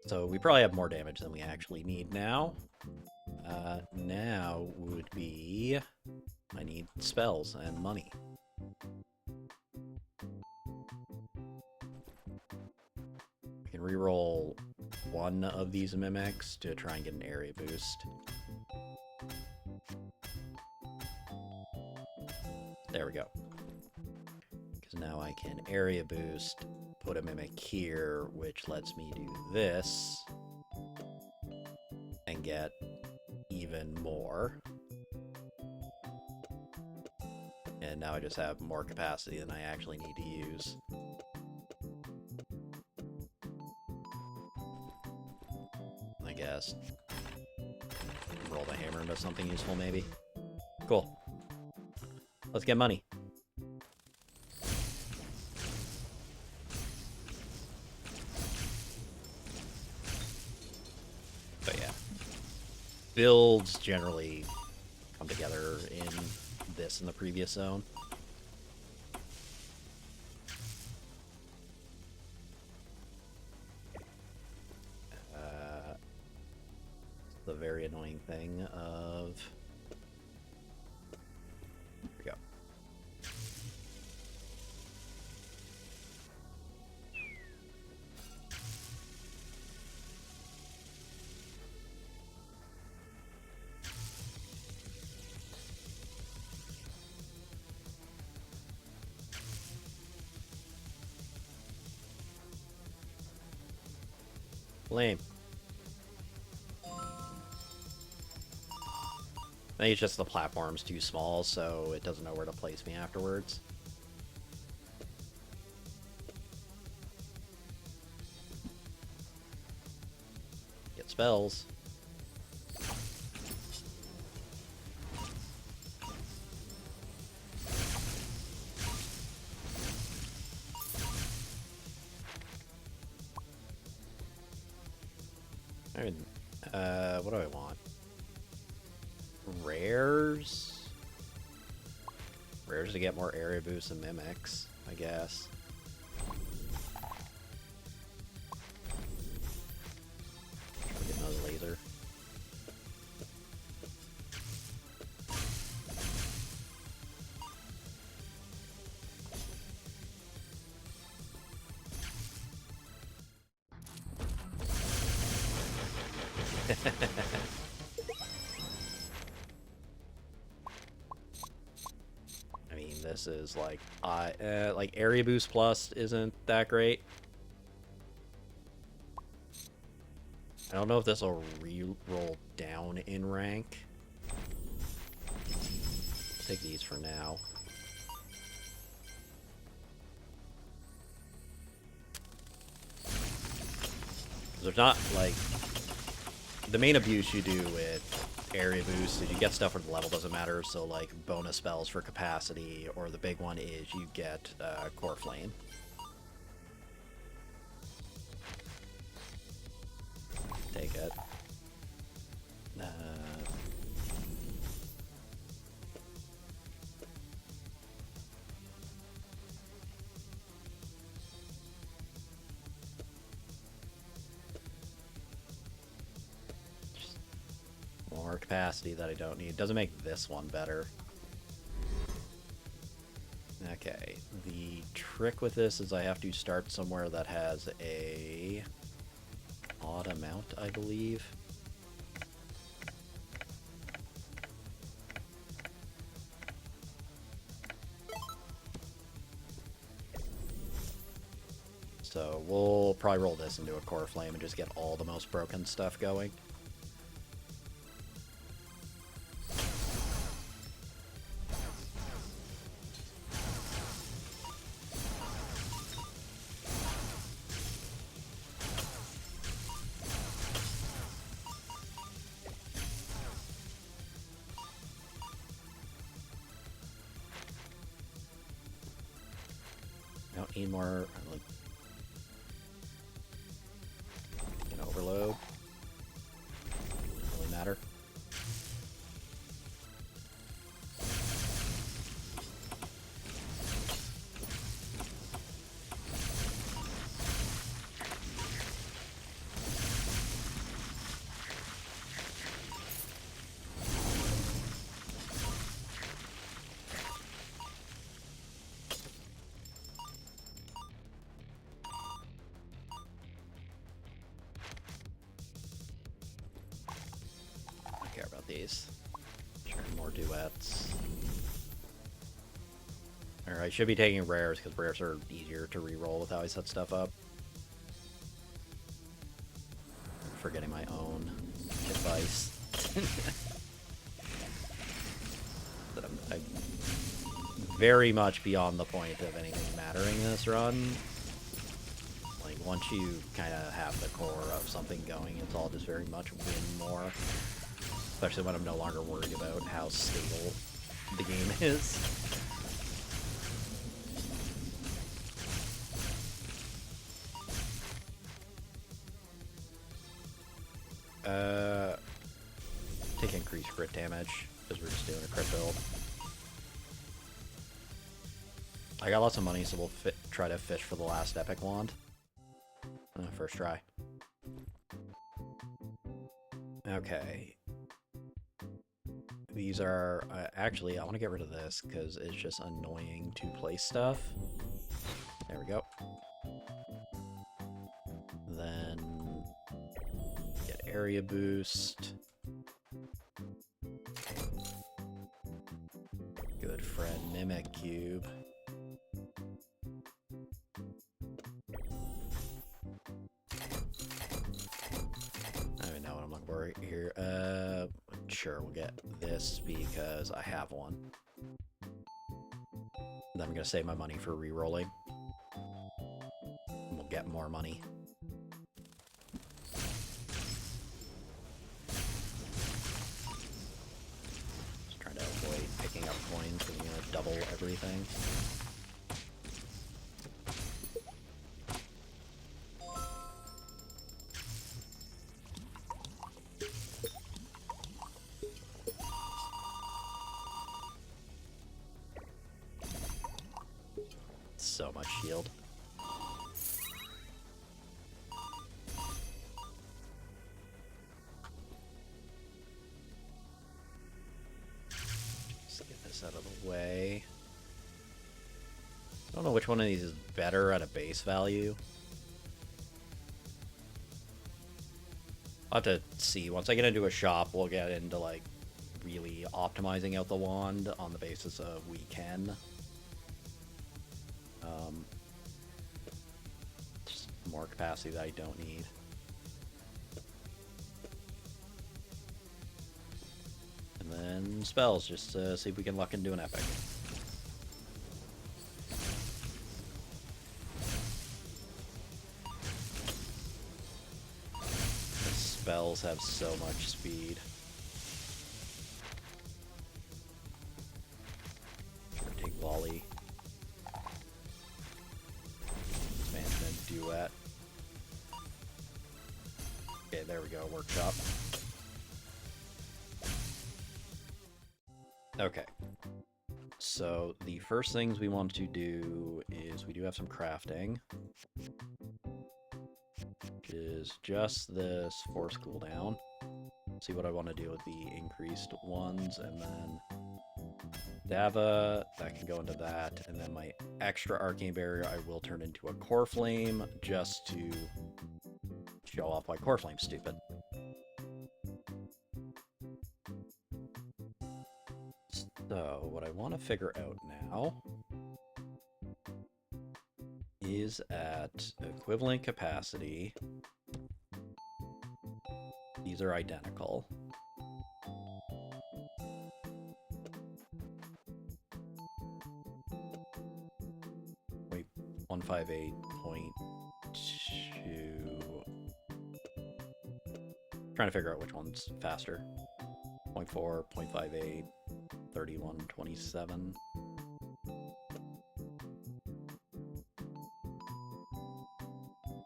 So we probably have more damage than we actually need now. Now would be... I need spells and money. I can reroll one of these mimics to try and get an area boost. There we go. Because now I can area boost, put a mimic here, which lets me do this, and get even more. And now I just have more capacity than I actually need to use. I guess. Roll the hammer into something useful, maybe. Cool. Let's get money. But yeah. Builds generally come together in this and the previous zone. The very annoying thing of... Here we go. Lame. I think it's just the platform's too small, so it doesn't know where to place me afterwards. Get spells. What do I want? Rares? Rares to get more area boosts and mimics, I guess. Get another laser. I mean, this is like area boost plus isn't that great. I don't know if this will re-roll down in rank. I'll take these for now. There's not like the main abuse you do with area boost is you get stuff where the level doesn't matter, so like bonus spells for capacity, or the big one is you get core flame. Take it. More capacity that I don't need. Doesn't make this one better. Okay, the trick with this is I have to start somewhere that has a odd amount, I believe. So we'll probably roll this into a core flame and just get all the most broken stuff going. Don't need more, like, an overload. Doesn't really matter. Care about these. Sure, more duets. Alright, I should be taking rares because rares are easier to reroll with how I set stuff up. I'm forgetting my own advice. That I'm very much beyond the point of anything mattering this run. Like, once you kind of have the core of something going, it's all just very much win more. Especially when I'm no longer worried about how stable the game is. Take increased crit damage, because we're just doing a crit build. I got lots of money, so we'll try to fish for the last epic wand. First try. Okay. These are, actually, I want to get rid of this because it's just annoying to place stuff. There we go. Then get area boost. Good friend Mimic Cube. here? Sure, we'll get this because I have one. Then I'm gonna save my money for re-rolling. We'll get more money. Just trying to avoid picking up coins because you're gonna double everything. So much shield. Just get this out of the way. I don't know which one of these is better at a base value. I'll have to see. Once I get into a shop, we'll get into like really optimizing out the wand on the basis of we can. Just more capacity that I don't need. And then spells, just to see if we can luck into an epic. The spells have so much speed. Take volley. Management duet. Okay, there we go, workshop. Okay. So the first things we want to do is we do have some crafting. Which is just this force cooldown. See what I want to do with the increased ones, and then Dava, that can go into that, and then my extra arcane barrier I will turn into a core flame just to show off why core flame's stupid. So what I want to figure out now is at equivalent capacity, these are identical. Wait, 158.2. Trying to figure out which one's faster. 0.4, 0.58, 31.27.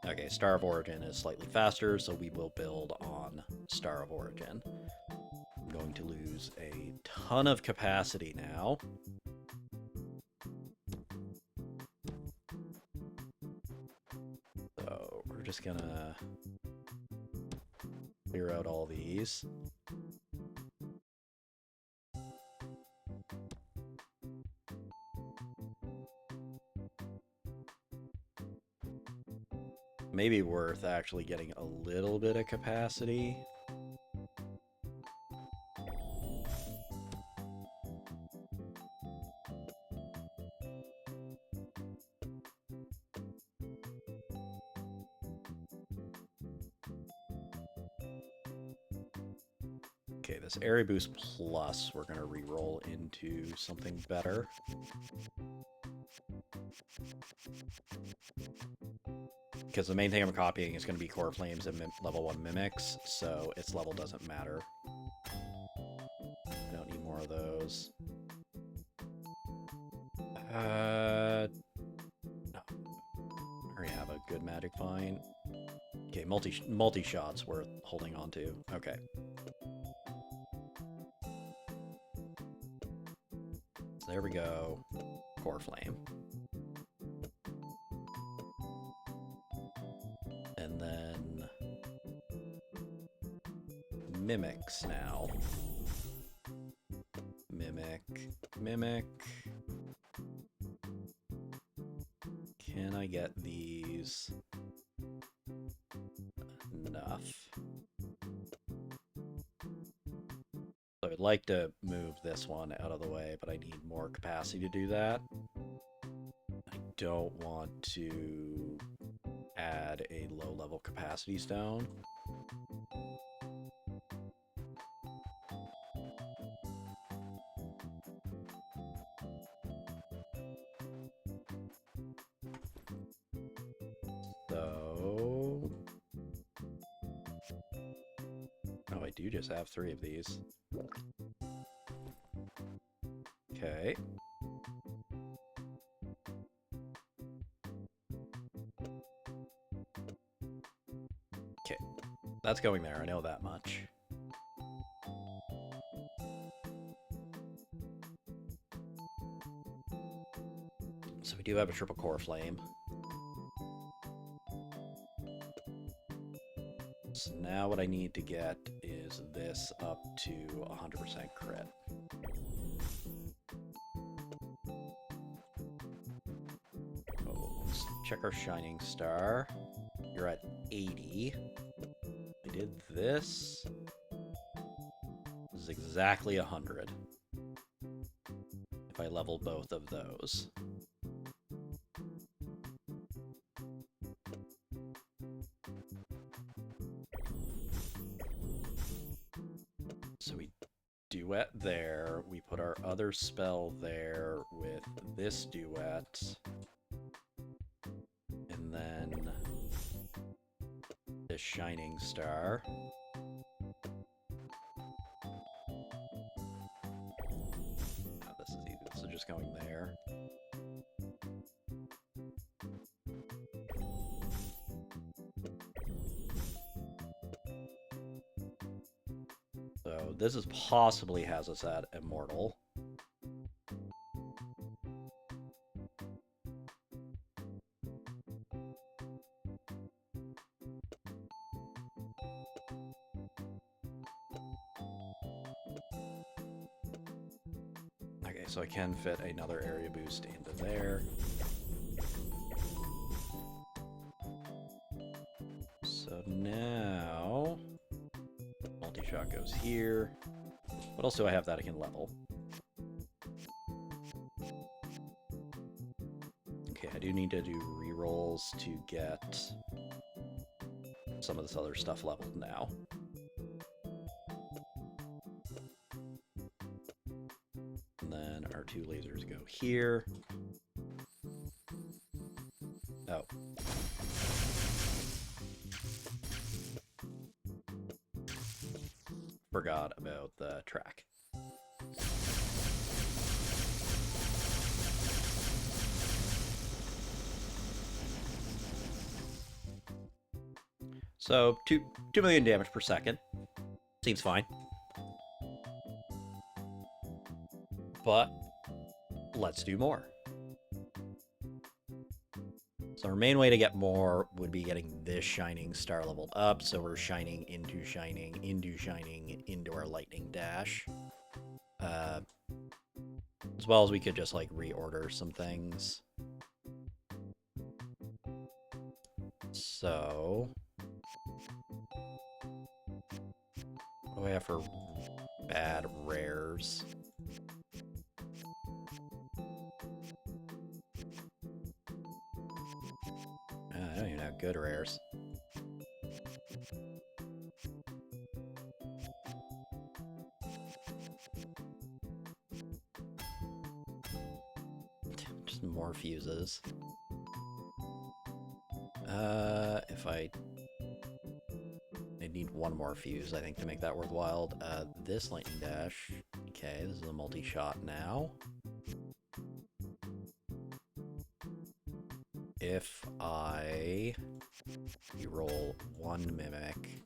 Okay, Star of Origin is slightly faster, so we will build on Star of Origin. I'm going to lose a ton of capacity now. So we're just gonna clear out all these. Maybe worth actually getting a little bit of capacity. Okay, this Area Boost Plus, we're going to re-roll into something better. Because the main thing I'm copying is going to be Core Flames and level 1 Mimics, so its level doesn't matter. I don't need more of those. No. I already have a good Magic Find. Okay, multi-shots worth holding on to. Okay. So there we go. Core Flame. And then Mimics now. Mimic. Can I get these enough? So I'd like to move this one out of the way, but I need more capacity to do that. I don't want to add a low-level capacity stone. So... Oh, I do just have 3 of these. Okay. Okay. That's going there, I know that much. So we do have a triple core flame. So now what I need to get is this up to 100% crit. Oh, let's check our Shining Star. You're at 80. I did this. This is exactly 100. If I level both of those. So we duet there. We put our other spell there with this duet. And then this Shining Star. Oh, this is easy. This is just going there. So this is possibly has us at Immortal. Okay, so I can fit another area boost into there. So now... multi-shot goes here. What else do I have that I can level? Okay, I do need to do rerolls to get some of this other stuff leveled now. And then our 2 lasers go here. Oh. Forgot about the track. So 2 million damage per second. Seems fine. But let's do more. So our main way to get more would be getting this Shining Star leveled up. So we're shining into shining, into our lightning dash. As well as we could just like reorder some things. So what do I have for bad rares? I don't even have good rares. Just more fuses. If I need one more fuse, I think, to make that worthwhile. This lightning dash. Okay, this is a multi-shot now. If I roll 1 mimic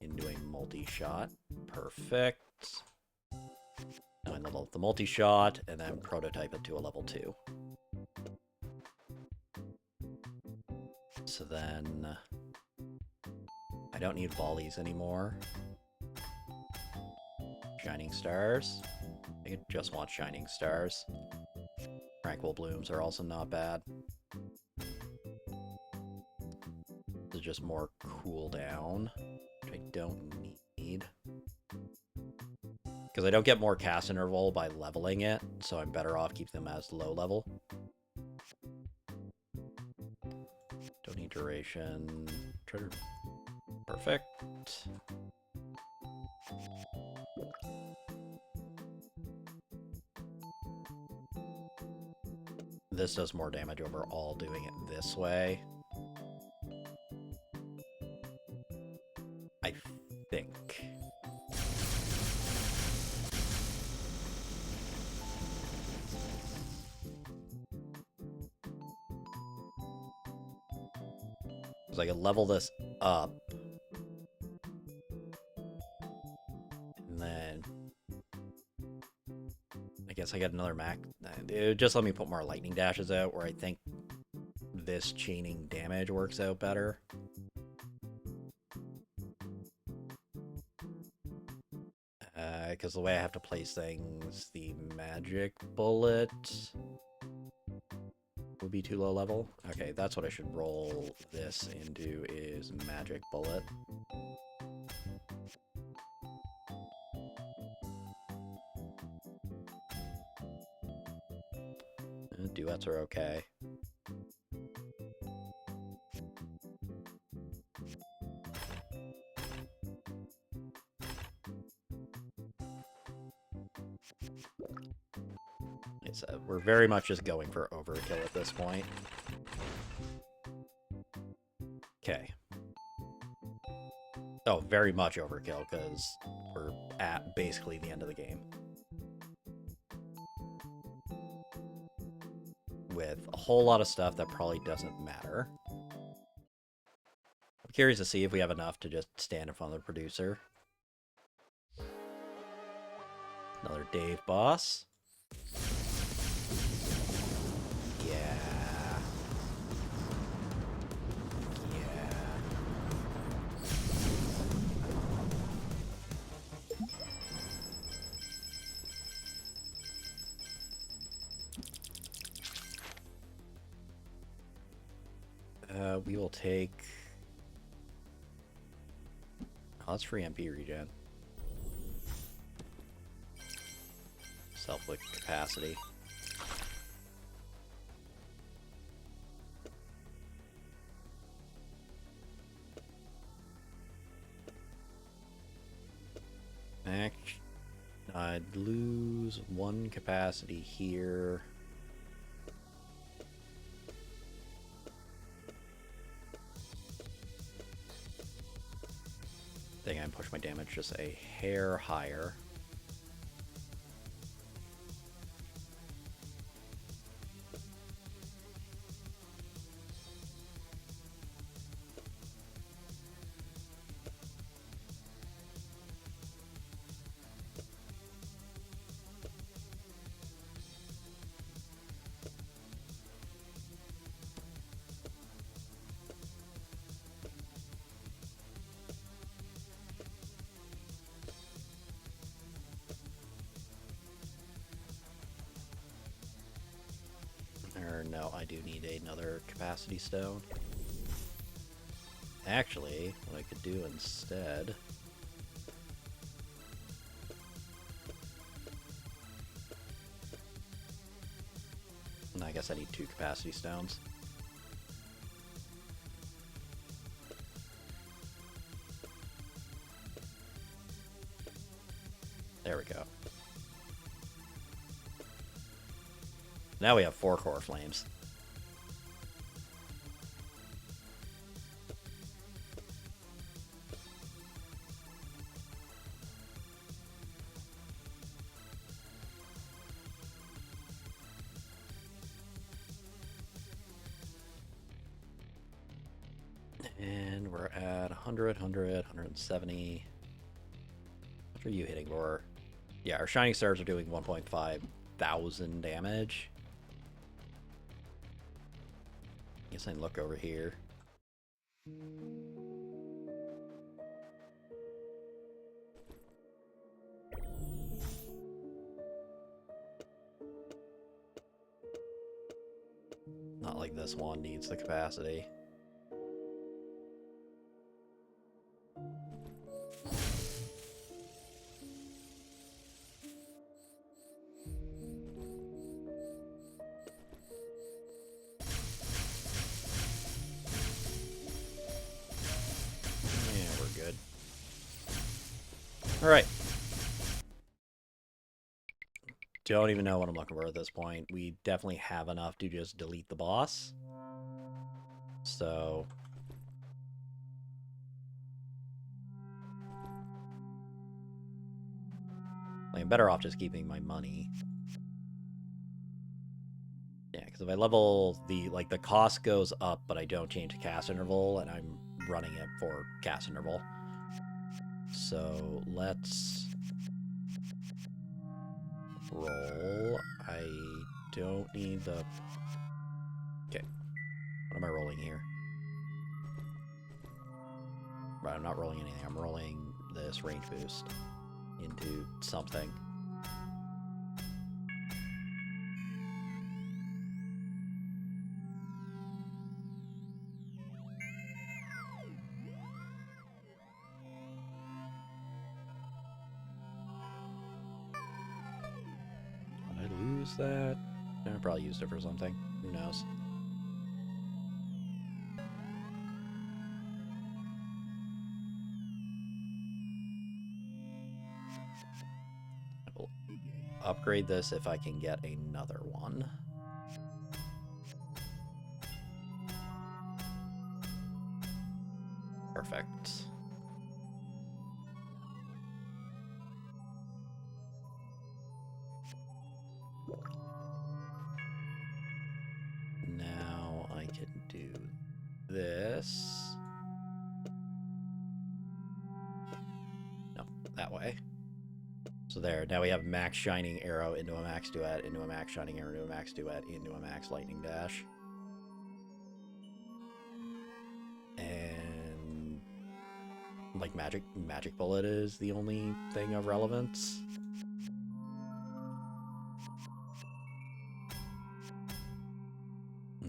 into a multi-shot, perfect. Now I level up the multi-shot and then prototype it to a level 2. So then I don't need volleys anymore. Shining Stars. I just want Shining Stars. Tranquil Blooms are also not bad. This is just more cooldown, which I don't need. Because I don't get more cast interval by leveling it, so I'm better off keeping them as low level. Don't need duration. Perfect. This does more damage overall doing it this way. Because I could level this up. And then I guess I get another Mac. Just let me put more lightning dashes out where I think this chaining damage works out better. Because the way I have to place things, the magic bullet would be too low level. Okay, that's what I should roll this into, is magic bullet. Duets are okay. We're very much just going for overkill at this point. Okay. Oh, very much overkill, because we're at basically the end of the game. With a whole lot of stuff that probably doesn't matter. I'm curious to see if we have enough to just stand in front of the producer. Another Dave boss. Yeah. We will take... Oh, that's free MP regen. Self-lick capacity. I'd lose one capacity here. I think I can push my damage just a hair higher. Or no, I do need another capacity stone. Actually, what I could do instead... I guess I need 2 capacity stones. There we go. Now we have 4 core flames. And we're at 100, 170. What are you hitting for? Yeah, our Shining Stars are doing 1.5 thousand damage. Guess I can look over here. Not like this one needs the capacity. Alright. Don't even know what I'm looking for at this point. We definitely have enough to just delete the boss. So... I'm better off just keeping my money. Yeah, because if I level the cost goes up, but I don't change the cast interval, and I'm running it for cast interval. So let's roll. I don't need the... Okay. What am I rolling here? Right, I'm not rolling anything. I'm rolling this range boost into something. Did I lose that? I probably used it for something. Who knows? I will upgrade this if I can get another one. Perfect. Now I can do this. No, that way. So there, now we have max shining arrow into a max duet, into a max shining arrow, into a max duet, into a max lightning dash. And like magic bullet is the only thing of relevance.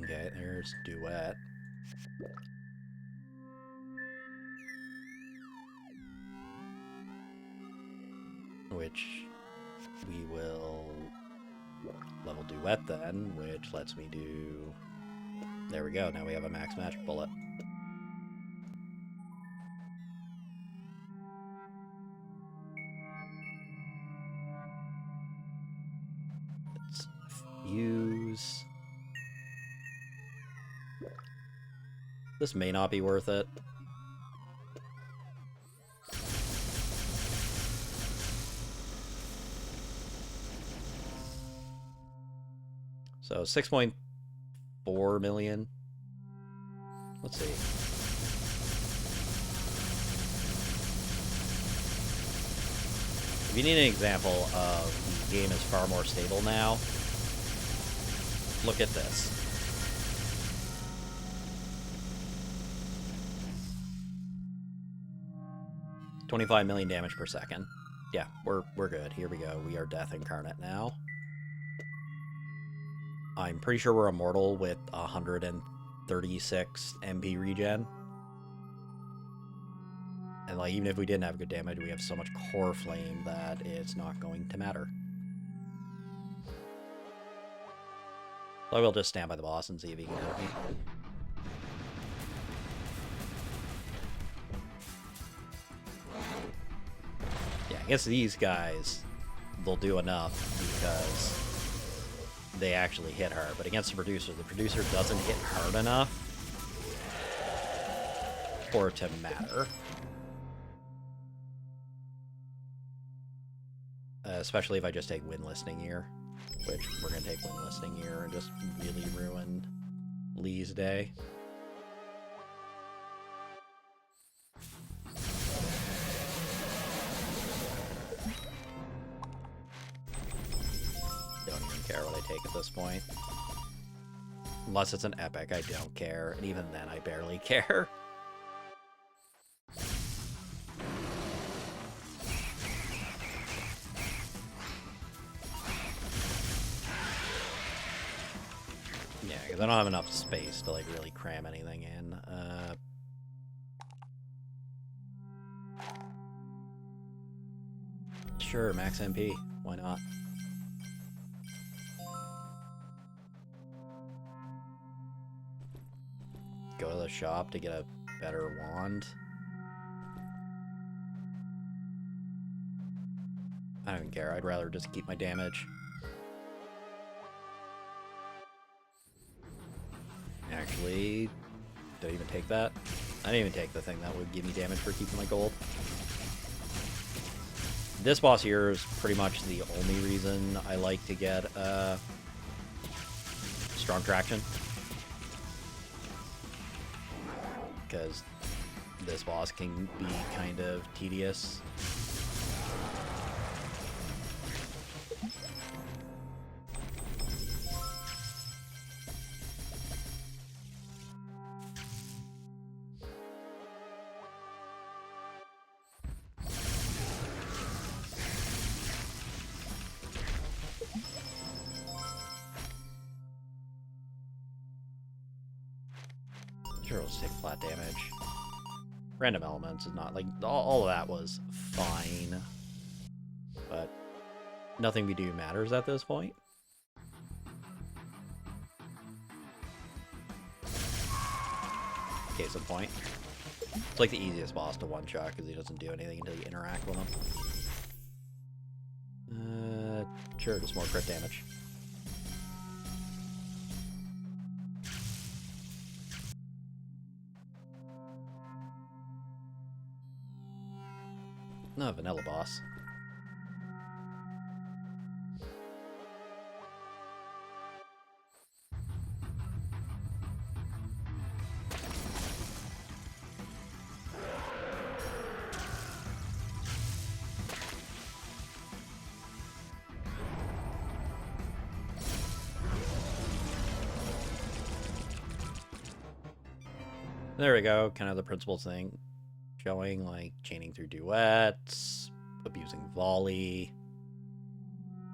Okay, there's duet. Which we will level duet then, which lets me do... There we go, now we have a max magic bullet. Let's fuse. This may not be worth it. So 6.4 million. Let's see. If you need an example of the game is far more stable now, look at this. $25 million damage per second. Yeah, we're good. Here we go. We are Death Incarnate now. I'm pretty sure we're immortal with 136 MP regen. And like, even if we didn't have good damage, we have so much core flame that it's not going to matter. So I will just stand by the boss and see if he can help me. Yeah, I guess these guys, they'll do enough because they actually hit hard. But against the producer doesn't hit hard enough for it to matter. Especially if I just take Wind Listening Ear, which we're going to take Wind Listening Ear and just really ruin Lee's day. Don't even care what I take at this point. Unless it's an epic, I don't care. And even then, I barely care. Yeah, because I don't have enough space to like really cram anything in. Sure, max MP. Why not? Go to the shop to get a better wand. I don't even care. I'd rather just keep my damage. Actually, did I even take that? I didn't even take the thing that would give me damage for keeping my gold. This boss here is pretty much the only reason I like to get strong traction. Because this boss can be kind of tedious. Sure, it'll take flat damage. Random elements is not like all of that was fine, but nothing we do matters at this point. Case in point, it's like the easiest boss to one-shot because he doesn't do anything until you interact with him. Sure, just more crit damage. No, vanilla boss. There we go, kind of the principal thing. Showing, like, chaining through duets, abusing volley,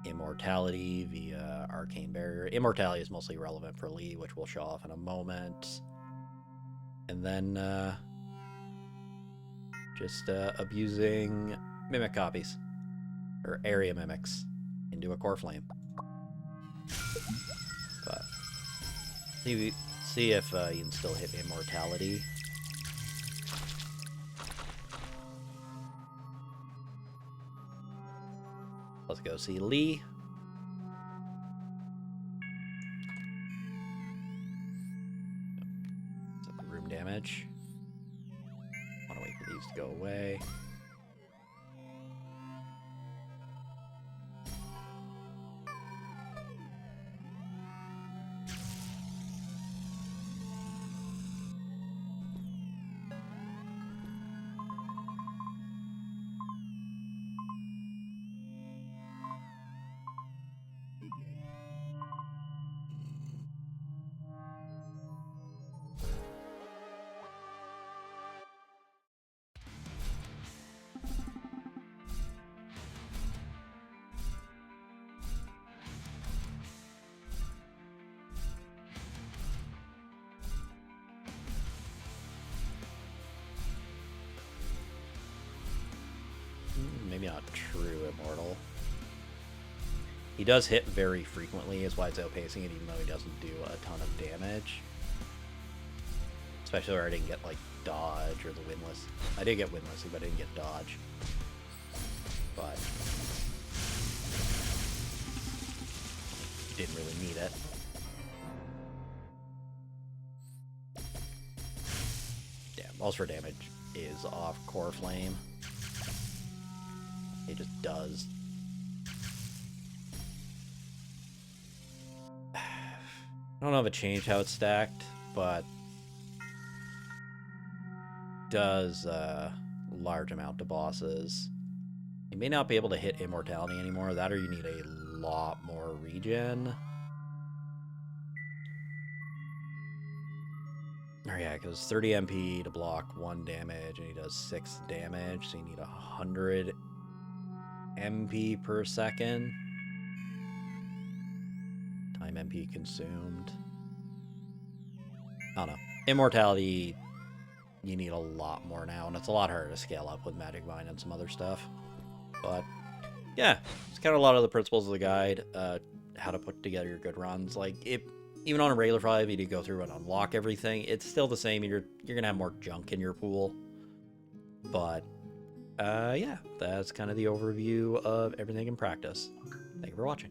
immortality via arcane barrier. Immortality is mostly relevant for Lee, which we'll show off in a moment. And then, just abusing mimic copies, or area mimics, into a core flame. But, see if you can still hit immortality. Let's go see Lee. Set the room damage. Want to wait for these to go away. Maybe not true immortal. He does hit very frequently, is why it's outpacing it, even though he doesn't do a ton of damage. Especially where I didn't get, like, dodge or the windless. I did get windless, but I didn't get dodge. But didn't really need it. Yeah, most for damage is off core flame. It just does. I don't know if it changed how it's stacked, but does a large amount to bosses. You may not be able to hit immortality anymore, that or you need a lot more regen. Oh yeah, because 30 MP to block 1 damage, and he does 6 damage, so you need 100 MP per second. Time MP consumed. I don't know. Immortality, you need a lot more now, and it's a lot harder to scale up with Magic Vine and some other stuff. But yeah, it's kind of a lot of the principles of the guide, how to put together your good runs. Like, even on a regular 5, you do go through and unlock everything. It's still the same. You're gonna have more junk in your pool. But yeah, that's kind of the overview of everything in practice. Thank you for watching.